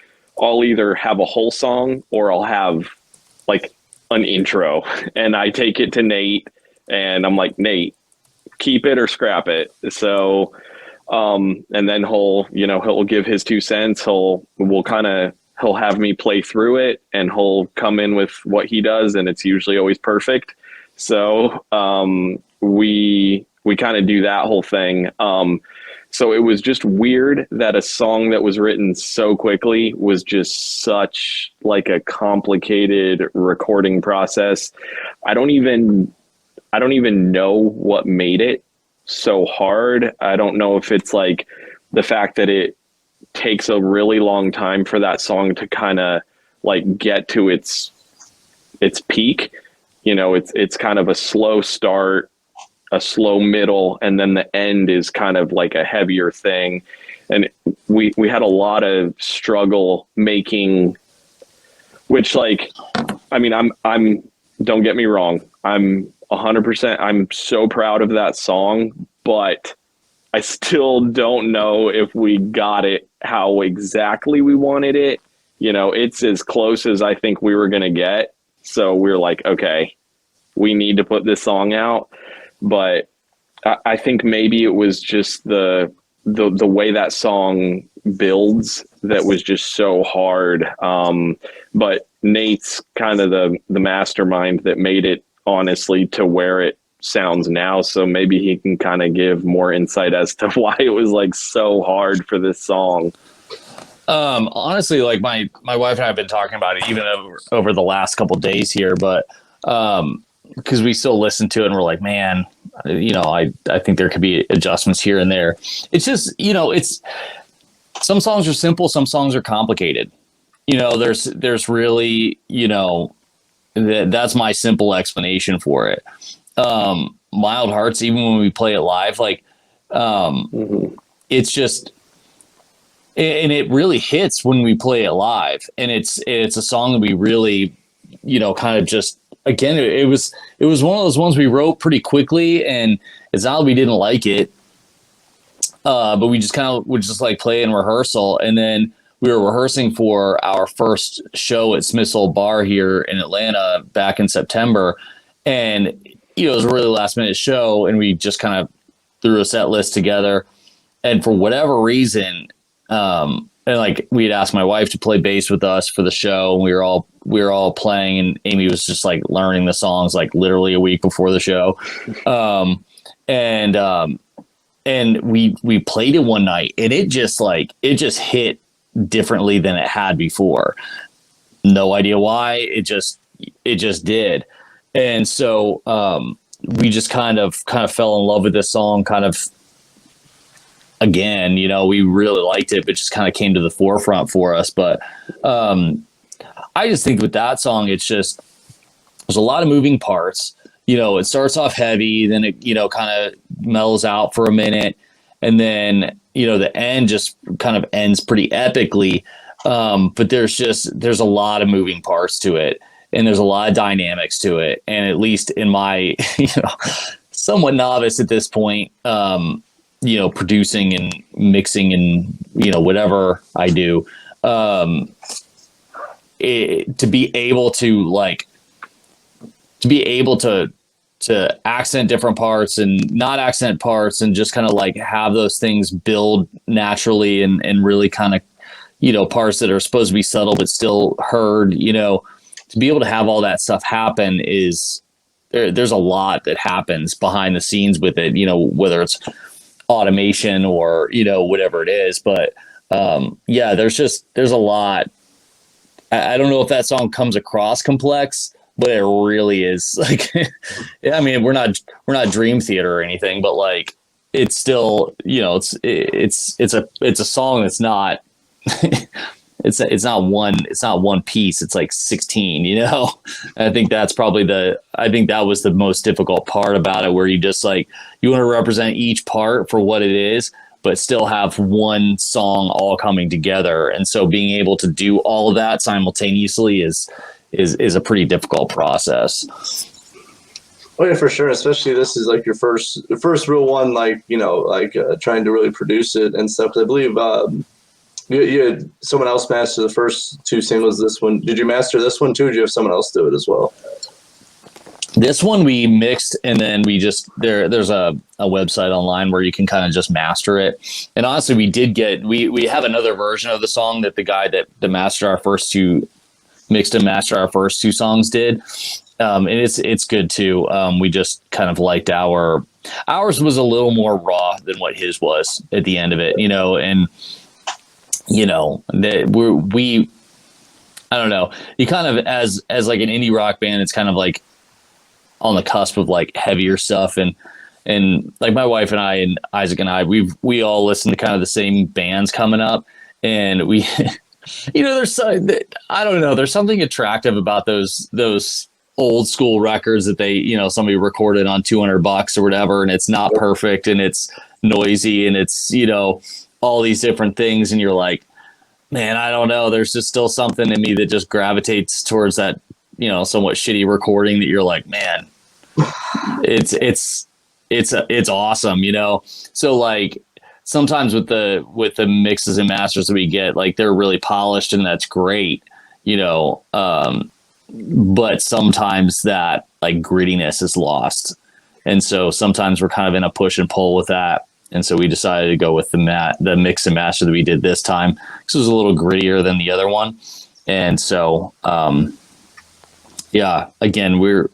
I'll either have a whole song or I'll have like an intro, and I take it to Nate and I'm like, Nate, keep it or scrap it. So, and then he'll give his 2 cents. He'll have me play through it, and he'll come in with what he does, and it's usually always perfect. So, we kind of do that whole thing. So it was just weird that a song that was written so quickly was just such like a complicated recording process. I don't even know what made it so hard. I don't know if it's like the fact that it takes a really long time for that song to kind of like get to its peak. It's kind of a slow start, a slow middle, and then the end is kind of like a heavier thing. And we had a lot of struggle making, which like, I mean, I'm don't get me wrong, I'm 100%, I'm so proud of that song, but I still don't know if we got it how exactly we wanted it. You know, it's as close as I think we were going to get. So we're like, okay, we need to put this song out. But I think maybe it was just the way that song builds that was just so hard. But Nate's kind of the mastermind that made it, honestly, to where it sounds now. So maybe he can kind of give more insight as to why it was like so hard for this song. Honestly, like my wife and I have been talking about it even over the last couple of days here, but because we still listen to it and we're like, man, you know, I think there could be adjustments here and there. It's just, you know, it's some songs are simple, some songs are complicated. You know, there's really, you know, that's my simple explanation for it. Mild Hearts, even when we play it live, like it's just, and it really hits when we play it live, and it's a song that we really, you know, kind of just, again, it was one of those ones we wrote pretty quickly, and it's not that we didn't like it, but we just kind of would just like play in rehearsal, and then we were rehearsing for our first show at Smith's Old Bar here in Atlanta back in September, and you know, it was a really last minute show, and we just kind of threw a set list together, and for whatever reason, and like we had asked my wife to play bass with us for the show, and we were all playing, and Amy was just like learning the songs like literally a week before the show, and we played it one night, and it just hit differently than it had before. No idea why, it just did. And so we just kind of fell in love with this song, kind of, again, you know, we really liked it, but just kind of came to the forefront for us. But I just think with that song, it's just, there's a lot of moving parts. You know, it starts off heavy, then it, you know, kind of mellows out for a minute, and then, you know, the end just kind of ends pretty epically. But there's a lot of moving parts to it, and there's a lot of dynamics to it. And at least in my, you know, somewhat novice at this point, you know, producing and mixing and, you know, whatever I do, to be able to accent different parts and not accent parts, and just kind of like have those things build naturally, and really kind of, you know, parts that are supposed to be subtle but still heard, you know, to be able to have all that stuff happen is there's a lot that happens behind the scenes with it, you know, whether it's automation or, you know, whatever it is. But yeah, there's a lot. I don't know if that song comes across complex, but it really is. Like, I mean, we're not Dream Theater or anything, but like, it's still, you know, it's a song that's not it's not one piece. It's like 16, you know. And I think that's probably that was the most difficult part about it, where you just like, you want to represent each part for what it is, but still have one song all coming together. And so being able to do all of that simultaneously is a pretty difficult process. Oh yeah, for sure. Especially this is like your first real one, like, you know, like trying to really produce it and stuff. I believe you had someone else master the first two singles. This one, did you master this one too? Or did you have someone else do it as well? This one we mixed, and then we just there's a website online where you can kind of just master it. And honestly, we have another version of the song that the guy that mastered our first two mixed and mastered our first two songs did. And it's good too. We just kind of liked ours was a little more raw than what his was at the end of it, you know, and you know, we I don't know, you kind of, as like an indie rock band, it's kind of like on the cusp of like heavier stuff, and like my wife and I and Isaac and I, we all listen to kind of the same bands coming up, and we you know, I don't know, there's something attractive about those old school records that they, you know, somebody recorded on $200 or whatever, and it's not perfect, and it's noisy, and it's, you know, all these different things, and you're like, man, I don't know, there's just still something in me that just gravitates towards that, you know, somewhat shitty recording that you're like, man, it's awesome, you know. So like sometimes with the mixes and masters that we get, like they're really polished and that's great, but sometimes that like grittiness is lost. And so sometimes we're kind of in a push and pull with that. And so we decided to go with the mix and master that we did this time, because it was a little grittier than the other one. And so, again, we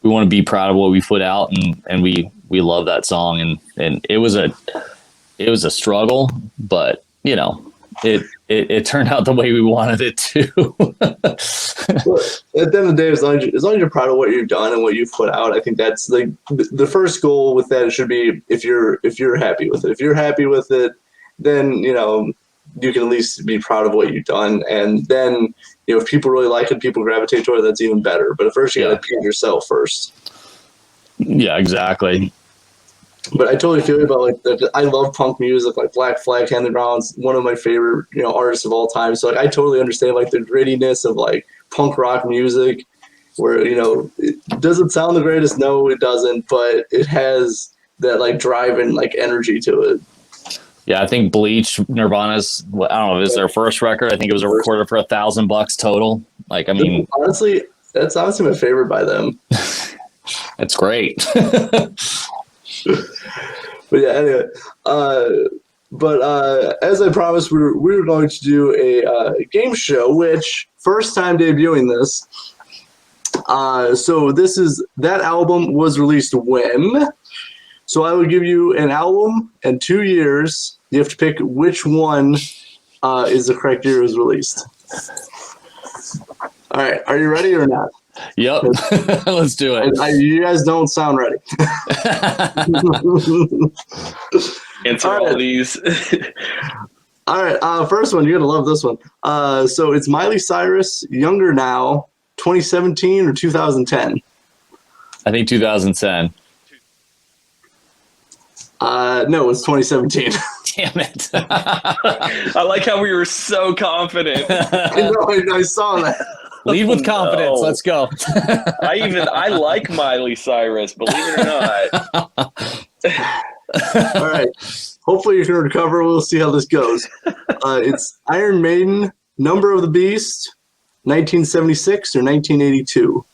want to be proud of what we put out, and we love that song. And it was a struggle, but it turned out the way we wanted it to. Well, at the end of the day, as long as you're proud of what you've done and what you've put out, I think that's like the first goal with that. It should be if you're happy with it. If you're happy with it, then you can at least be proud of what you've done. And then if people really like it, people gravitate toward it, that's even better. But at first, you got to beat yourself first. Yeah, exactly. But I totally feel about like that. I love punk music, like Black Flag, Henry Brown's one of my favorite artists of all time. So like I totally understand like the grittiness of like punk rock music, where does it sound the greatest? No, it doesn't, but it has that like drive and like energy to it. Yeah, I think Bleach, Nirvana's, I don't know if it's their first record. I think it was recorded for $1,000 total. Like, I mean, honestly, that's honestly my favorite by them. It's great. But yeah, anyway, as I promised, we were going to do a game show, which first time debuting this. So that album was released when? So I will give you an album and 2 years. You have to pick which one is the correct year it was released. All right, are you ready or not? Yep. Let's do it. You guys don't sound ready. Answer all these. All right, first one. You're going to love this one. So it's Miley Cyrus, Younger Now, 2017 or 2010? I think 2010. No, it's 2017. Damn it. I like how we were so confident. I know, I saw that. Lead with confidence. No. Let's go. I like Miley Cyrus, believe it or not. All right. Hopefully you can recover. We'll see how this goes. It's Iron Maiden, Number of the Beast, 1976 or 1982?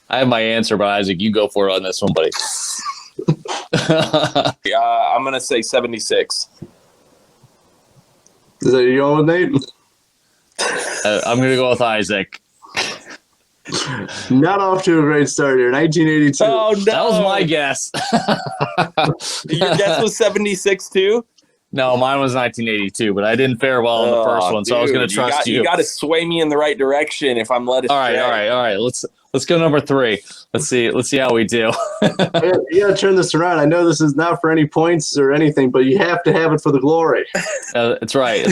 I have my answer, but Isaac, you go for it on this one, buddy. I'm going to say 76. Is that you going with Nate? I'm going to go with Isaac. Not off to a great start here. 1982. Oh, no. That was my guess. Your guess was 76 too? No, mine was 1982, but I didn't fare well in the first one, so I was going to trust you. You got to sway me in the right direction if I'm led astray. All right. Let's go number 3. Let's see how we do. You got to turn this around. I know this is not for any points or anything, but you have to have it for the glory. It's right.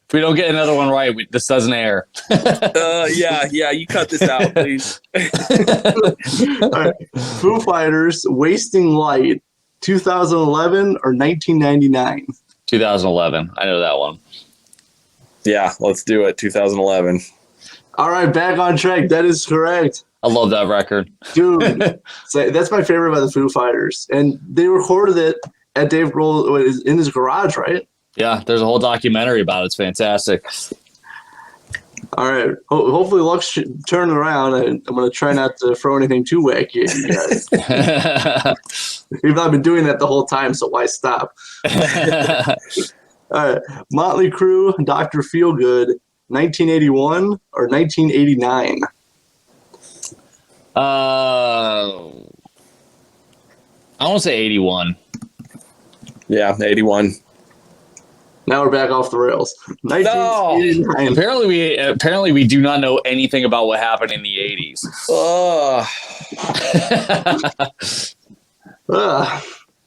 If we don't get another one right, this doesn't air. Yeah, you cut this out, please. All right. Foo Fighters, Wasting Light, 2011 or 1999? 2011. I know that one. Yeah, let's do it. 2011. All right, back on track. That is correct. I love that record. Dude, that's my favorite by the Foo Fighters. And they recorded it at Dave Grohl in his garage, right? Yeah, there's a whole documentary about it. It's fantastic. All right. Hopefully luck's turning around. I'm going to try not to throw anything too wacky at you guys. We've not been doing that the whole time, so why stop? All right. Motley Crue, Dr. Feelgood, 1981 or 1989? I want to say 81. Yeah, 81. Now we're back off the rails. No. Apparently we do not know anything about what happened in the 80s.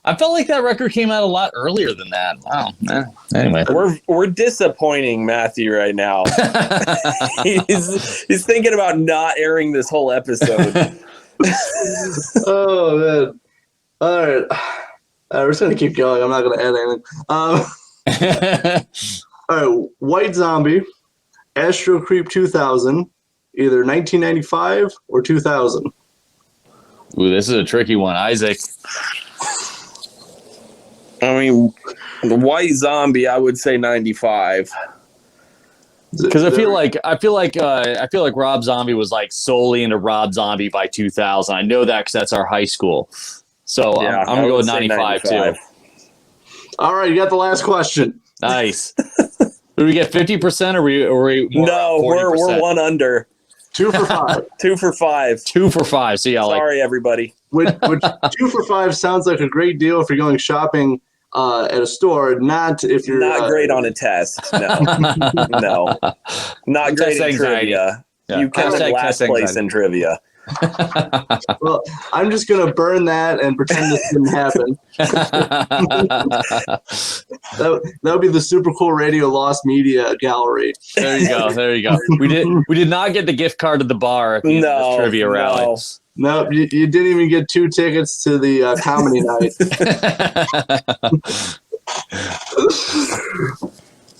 I felt like that record came out a lot earlier than that. Wow. Anyway, we're disappointing Matthew right now. he's thinking about not airing this whole episode. Oh man! All right, we're just gonna keep going. I'm not gonna add anything. All right, White Zombie, Astro Creep 2000, either 1995 or 2000. Ooh, this is a tricky one, Isaac. I mean, the White Zombie, I would say 95. Because I feel like Rob Zombie was like solely into Rob Zombie by 2000. I know that because that's our high school. So Yeah, I'm gonna I go would with say 95 too. All right, you got the last question. Nice. Did we get 50% or we more No, around 40%? we're one under. 2 for 5. 2 for 5. 2 for 5. So yeah, Sorry, everybody. which 2 for 5 sounds like a great deal if you're going shopping at a store, not if you're Not great on a test. No. No. Not great Test in anxiety. trivia. Yeah. You come in Hashtag last test place anxiety. in trivia. Well, I'm just gonna burn that and pretend this didn't happen. That would be the Super Cool Radio Lost Media Gallery. There you go. There you go. We did not get the gift card at the bar at the end of this trivia rally. No, you didn't even get 2 tickets to the comedy night.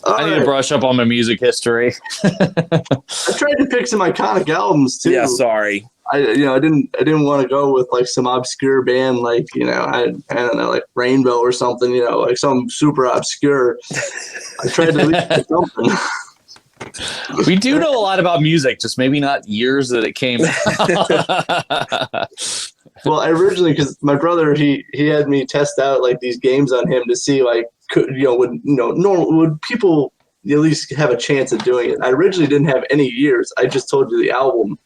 I need to brush up on my music history. I tried to pick some iconic albums too. Yeah, sorry. I didn't want to go with like some obscure band like I don't know, like Rainbow or something, like some super obscure. I tried to leave with something. We do know a lot about music, just maybe not years that it came out. Well, originally, because my brother he had me test out like these games on him to see like would people at least have a chance of doing it. I originally didn't have any years. I just told you the album.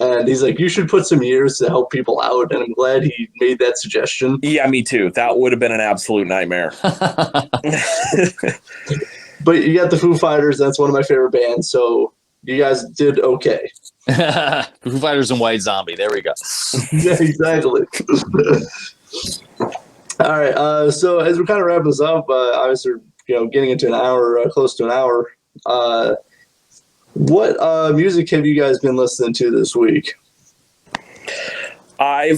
And he's like, you should put some years to help people out. And I'm glad he made that suggestion. Yeah, me too. That would have been an absolute nightmare. But you got the Foo Fighters. That's one of my favorite bands. So you guys did okay. Foo Fighters and White Zombie. There we go. Yeah, exactly. All right. So as we're kind of wrapping this up, obviously, getting into an hour, close to an hour. What music have you guys been listening to this week? I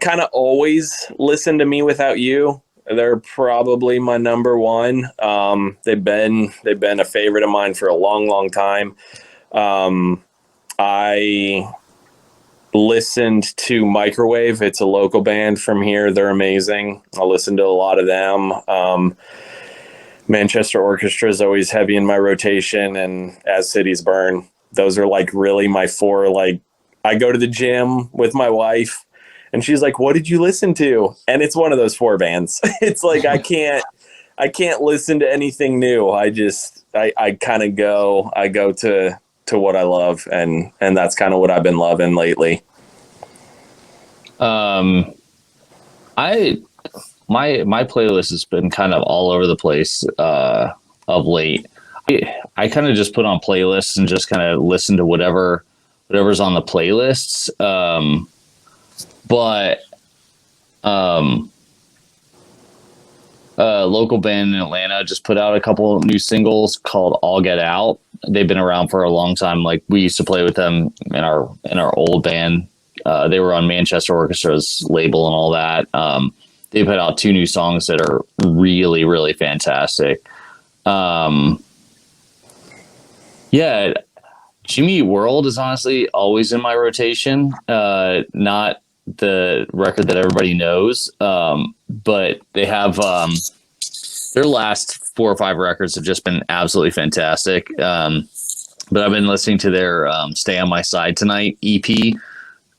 kind of always listen to Me Without You. They're probably my number one. They've been a favorite of mine for a long, long time. I listened to Microwave. It's a local band from here. They're amazing. I listen to a lot of them. Manchester Orchestra is always heavy in my rotation, and As Cities Burn. Those are like really my 4. Like, I go to the gym with my wife and she's like, what did you listen to? And it's one of those 4 bands. It's like, I can't listen to anything new. I kind of go to what I love. And that's kind of what I've been loving lately. My playlist has been kind of all over the place of late. I kind of just put on playlists and just kind of listen to whatever's on the playlists. But a local band in Atlanta just put out a couple new singles called All Get Out. They've been around for a long time. Like, we used to play with them in our old band. They were on Manchester Orchestra's label and all that. They put out 2 new songs that are really, really fantastic. Yeah, Jimmy Eat World is honestly always in my rotation. Not the record that everybody knows, but they have their last 4 or 5 records have just been absolutely fantastic. But I've been listening to their Stay on My Side Tonight EP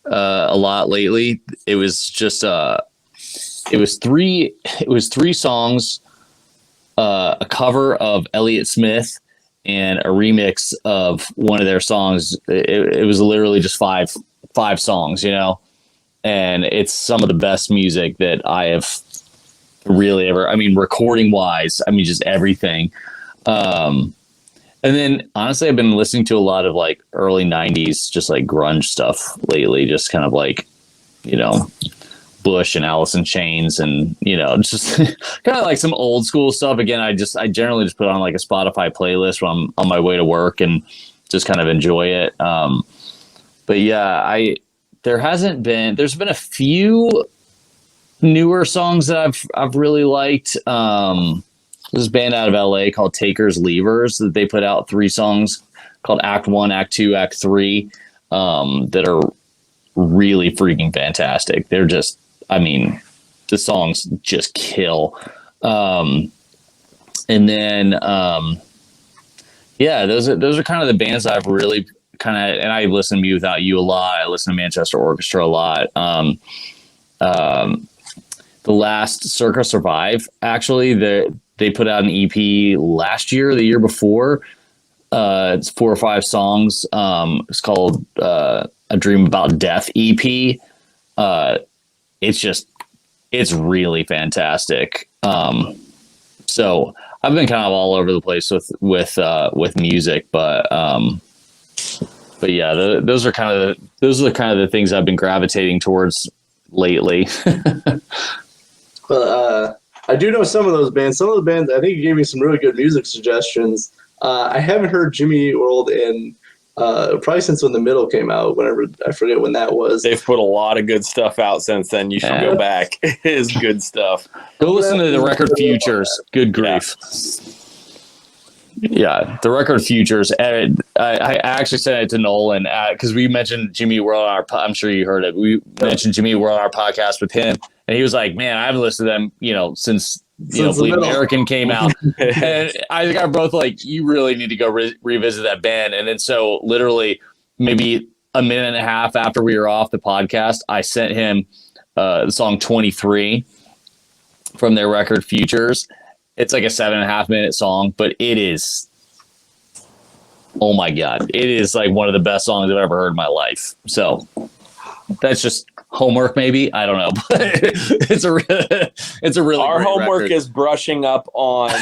a lot lately. It was just it was 3 songs, a cover of Elliott Smith and a remix of one of their songs. It was literally just five songs, and it's some of the best music that I have really ever, recording wise, just everything. And then honestly, I've been listening to a lot of like early 90s, just like grunge stuff lately, just kind of like, Bush and Alice in Chains and, just kind of like some old school stuff. Again, I generally just put on like a Spotify playlist when I'm on my way to work and just kind of enjoy it. But yeah, there's been a few newer songs that I've really liked. This band out of LA called Takers Leavers, that they put out 3 songs called Act 1, Act 2, Act 3, that are really freaking fantastic. They're just, the songs just kill. And then, yeah, those are kind of the bands I've really kind of, and I listen to Me Without You a lot. I listen to Manchester Orchestra a lot. The last Circa Survive, actually, they put out an EP last year, the year before. It's 4 or 5 songs. It's called A Dream About Death EP. It's really fantastic. So I've been kind of all over the place with music, but yeah, those are the things I've been gravitating towards lately. Well, I do know some of those bands. Some of the bands, I think you gave me some really good music suggestions. I haven't heard Jimmy Eat World in probably since when The Middle came out, whenever, I forget when that was. They've put a lot of good stuff out since then. You should go back. It is good stuff. Go listen to the record Futures. Good grief. Yeah, the record Futures. I actually sent it to Nolan because we mentioned Jimmy Eat World on I'm sure you heard it. We mentioned Jimmy Eat World on our podcast with him, and he was like, "Man, I haven't listened to them, since Bleed American came out." And I think I'm both like, "You really need to go revisit that band." And then so literally maybe a minute and a half after we were off the podcast, I sent him the song 23 from their record Futures. It's like a 7.5 minute song, but it is, oh my God, it is like one of the best songs I've ever heard in my life. So that's just homework, maybe. I don't know, but it's a really our great homework record. is brushing up on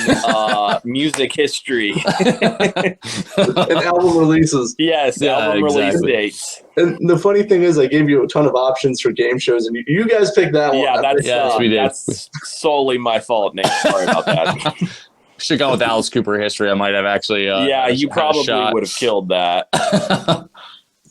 music history. And album releases. Yes, Yeah, album release exactly. dates. And the funny thing is, I gave you a ton of options for game shows, and you guys picked that one. Yeah, Yes, we did. that's solely my fault, Nate. Sorry about that. Should have gone with Alice Cooper history. I might have actually. Yeah, you probably would have killed that.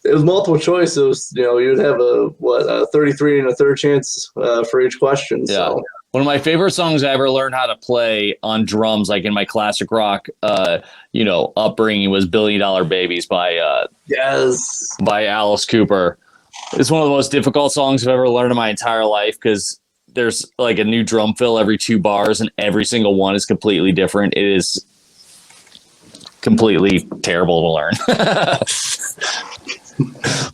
It was multiple choice. It was, you'd have a 33 and a third chance for each question. Yeah. So One of my favorite songs I ever learned how to play on drums, like in my classic rock, upbringing, was "Billion Dollar Babies" by yes, Alice Cooper. It's one of the most difficult songs I've ever learned in my entire life because there's like a new drum fill every 2 bars, and every single one is completely different. It is completely terrible to learn.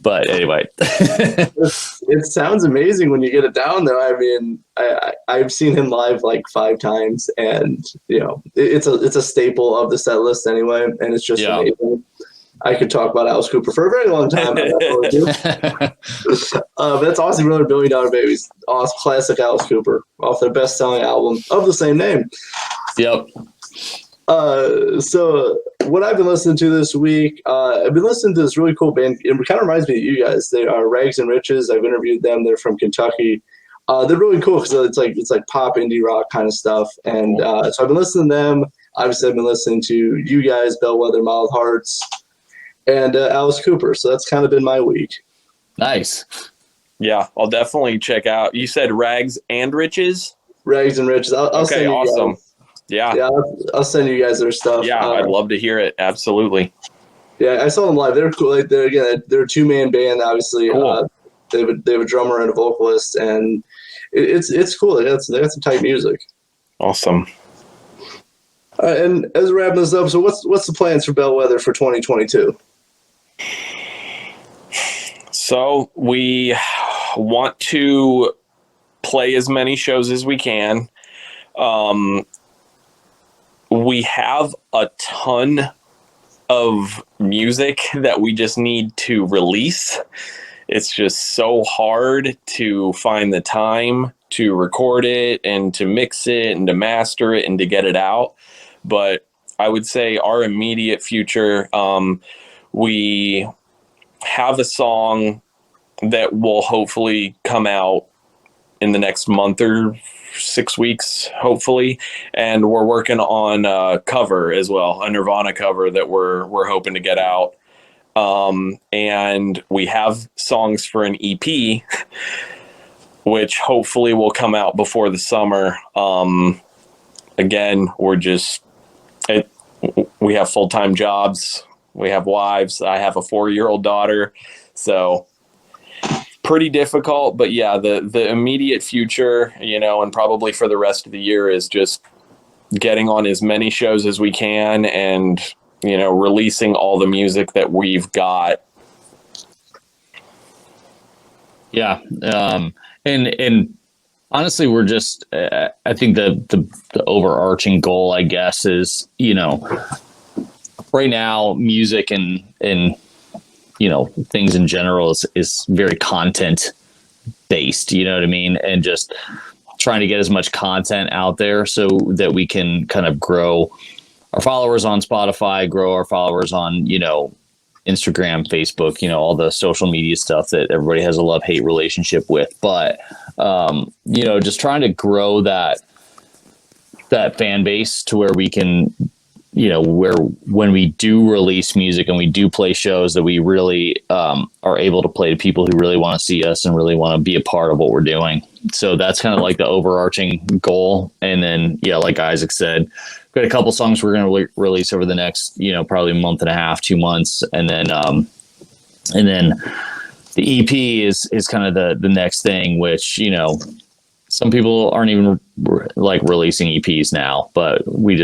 But anyway, it sounds amazing when you get it down, though. I mean, I've seen him live like 5 times, and it's a staple of the set list anyway, and it's just amazing. I could talk about Alice Cooper for a very long time. That's Aussie Brother, $1 Billion Babies. Awesome, classic Alice Cooper off their best-selling album of the same name. Yep. So what I've been listening to this week, I've been listening to this really cool band. It kind of reminds me of you guys. They are Rags and Riches. I've interviewed them. They're from Kentucky. They're really cool because it's like pop indie rock kind of stuff. And so I've been listening to them. Obviously, I've been listening to you guys, Bellwether, Mild Hearts, and Alice Cooper. So that's kind of been my week. Nice. Yeah, I'll definitely check out. You said Rags and Riches? Rags and Riches. I'll send you awesome. guys. Yeah, I'll send you guys their stuff. Yeah, I'd love to hear it. Absolutely. Yeah, I saw them live. They're cool. Like they're a 2-man band. Obviously, cool. They have a drummer and a vocalist, and it's cool. They got some tight music. Awesome. And as we're wrapping this up, so what's the plans for Bellwether for 2022? So we want to play as many shows as we can. We have a ton of music that we just need to release. It's just so hard to find the time to record it and to mix it and to master it and to get it out. But I would say our immediate future, we have a song that will hopefully come out in the next month or 6 weeks, hopefully, and we're working on a cover as well, a Nirvana cover that we're hoping to get out. And we have songs for an EP, which hopefully will come out before the summer. Again, we have full-time jobs, we have wives. I have a 4-year-old daughter, so pretty difficult, but yeah, the immediate future, and probably for the rest of the year is just getting on as many shows as we can and, releasing all the music that we've got. Yeah. And honestly, we're just, I think the overarching goal, I guess, is, right now music and things in general is very content based, you know what I mean? And just trying to get as much content out there so that we can kind of grow our followers on Spotify, grow our followers on, Instagram, Facebook, all the social media stuff that everybody has a love-hate relationship with. But, just trying to grow that fan base to where we can, where when we do release music and we do play shows that we really are able to play to people who really want to see us and really want to be a part of what we're doing. So that's kind of like the overarching goal. And then, like Isaac said, we've got a couple songs we're going to release over the next, probably a month and a half, 2 months. And then the EP is kind of the next thing, which, some people aren't even like releasing EPs now, but we've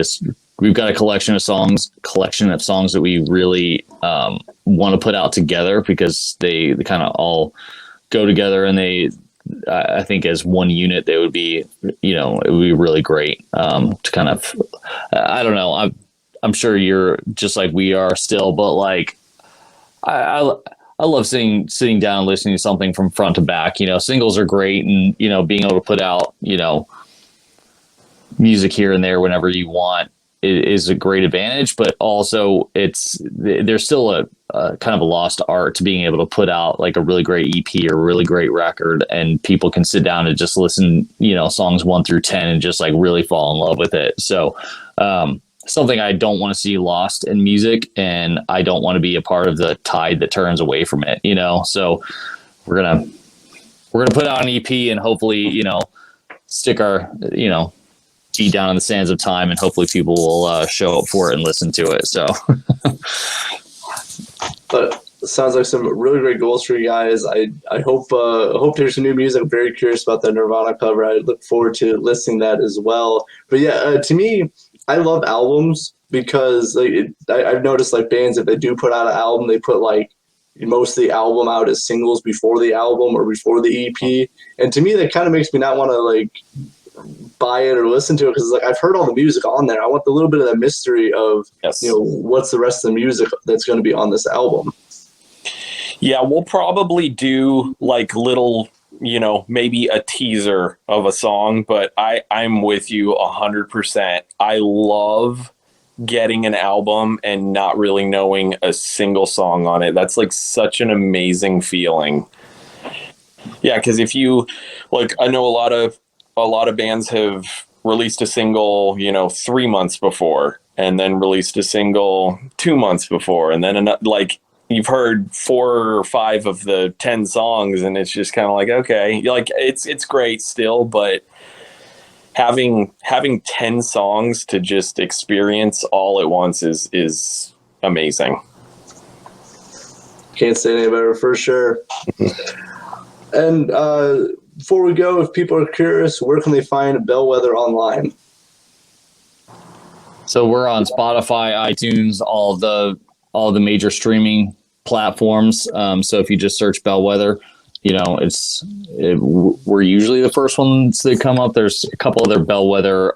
got a collection of songs that we really want to put out together because they kind of all go together, and I think as one unit, they would be, it would be really great to kind of, I don't know. I'm sure you're just like we are still, but like, I love sitting down and listening to something from front to back. Singles are great, and, being able to put out, music here and there whenever you want is a great advantage, but also there's still a kind of a lost art to being able to put out like a really great EP or a really great record, and people can sit down and just listen, songs 1 through 10 and just like really fall in love with it. So, something I don't want to see lost in music, and I don't want to be a part of the tide that turns away from it, so we're going to put out an EP and hopefully, stick our, feet down in the sands of time, and hopefully people will show up for it and listen to it. So, but it sounds like some really great goals for you guys. I hope to hear some new music. I'm very curious about that Nirvana cover. I look forward to listening to that as well. But yeah, to me, I love albums because I've noticed like bands, if they do put out an album, they put like most of the album out as singles before the album or before the EP. And to me, that kind of makes me not want to like buy it or listen to it, because like I've heard all the music on there. I want a little bit of that mystery of what's the rest of the music that's going to be on this album. Yeah, we'll probably do like little, maybe a teaser of a song, but I'm with you 100%. I love getting an album and not really knowing a single song on it. That's like such an amazing feeling. Yeah, because if you like, I know a lot of bands have released a single, 3 months before, and then released a single 2 months before, and then like you've heard 4 or 5 of the 10 songs, and it's just kind of like, okay, like it's great still, but having 10 songs to just experience all at once is amazing. Can't say any better for sure. And before we go, if people are curious, where can they find Bellwether online? So we're on Spotify, iTunes, all the major streaming platforms. So if you just search Bellwether, we're usually the first ones that come up. There's a couple other Bellwether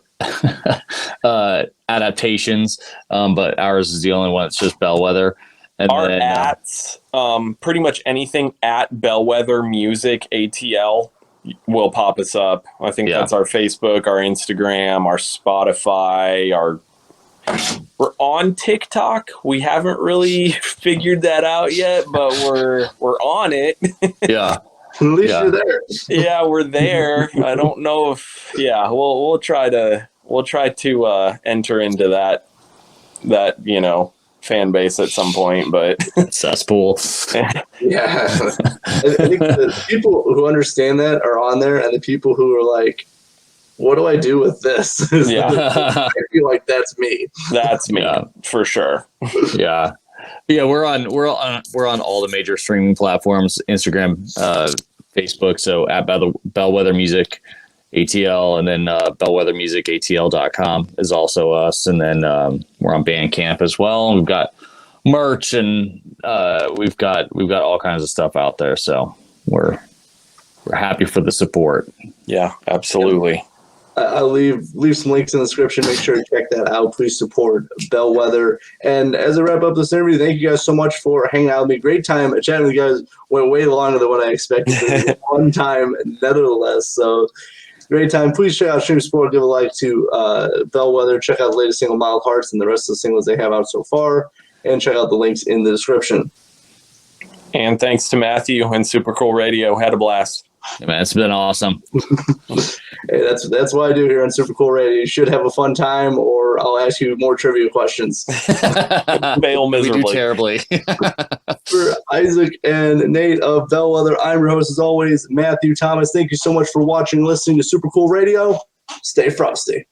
adaptations, but ours is the only one that's just Bellwether. And our ats, pretty much anything at Bellwether Music ATL will pop us up. I think that's our Facebook, our Instagram, our Spotify, we're on TikTok. We haven't really figured that out yet, but we're on it. Yeah. At least you're there. Yeah, we're there. I don't know if we'll try to enter into that fan base at some point, but cesspool. Yeah. I think the people who understand that are on there, and the people who are like, what do I do with this? Yeah. I feel like that's me. That's me for sure. Yeah. Yeah, we're on all the major streaming platforms: Instagram, Facebook. So at Bellwether Music ATL, and then bellwethermusicatl.com is also us. And then we're on Bandcamp as well. We've got merch, and we've got all kinds of stuff out there. So we're happy for the support. Yeah, absolutely. I'll leave some links in the description. Make sure to check that out. Please support Bellwether. And as I wrap up this interview, thank you guys so much for hanging out with me. Great time chatting with you guys. Went way longer than what I expected. It was a fun time, nevertheless. So great time. Please check out Stream Sport. Give a like to Bellwether. Check out the latest single, Mild Hearts, and the rest of the singles they have out so far. And check out the links in the description. And thanks to Matthew and Super Cool Radio. Had a blast. Yeah, man, it's been awesome. Hey, that's what I do here on Super Cool Radio. You should have a fun time, or I'll ask you more trivia questions. Fail miserably. We do terribly. For Isaac and Nate of Bellwether, I'm your host, as always, Matthew Thomas. Thank you so much for watching and listening to Super Cool Radio. Stay frosty.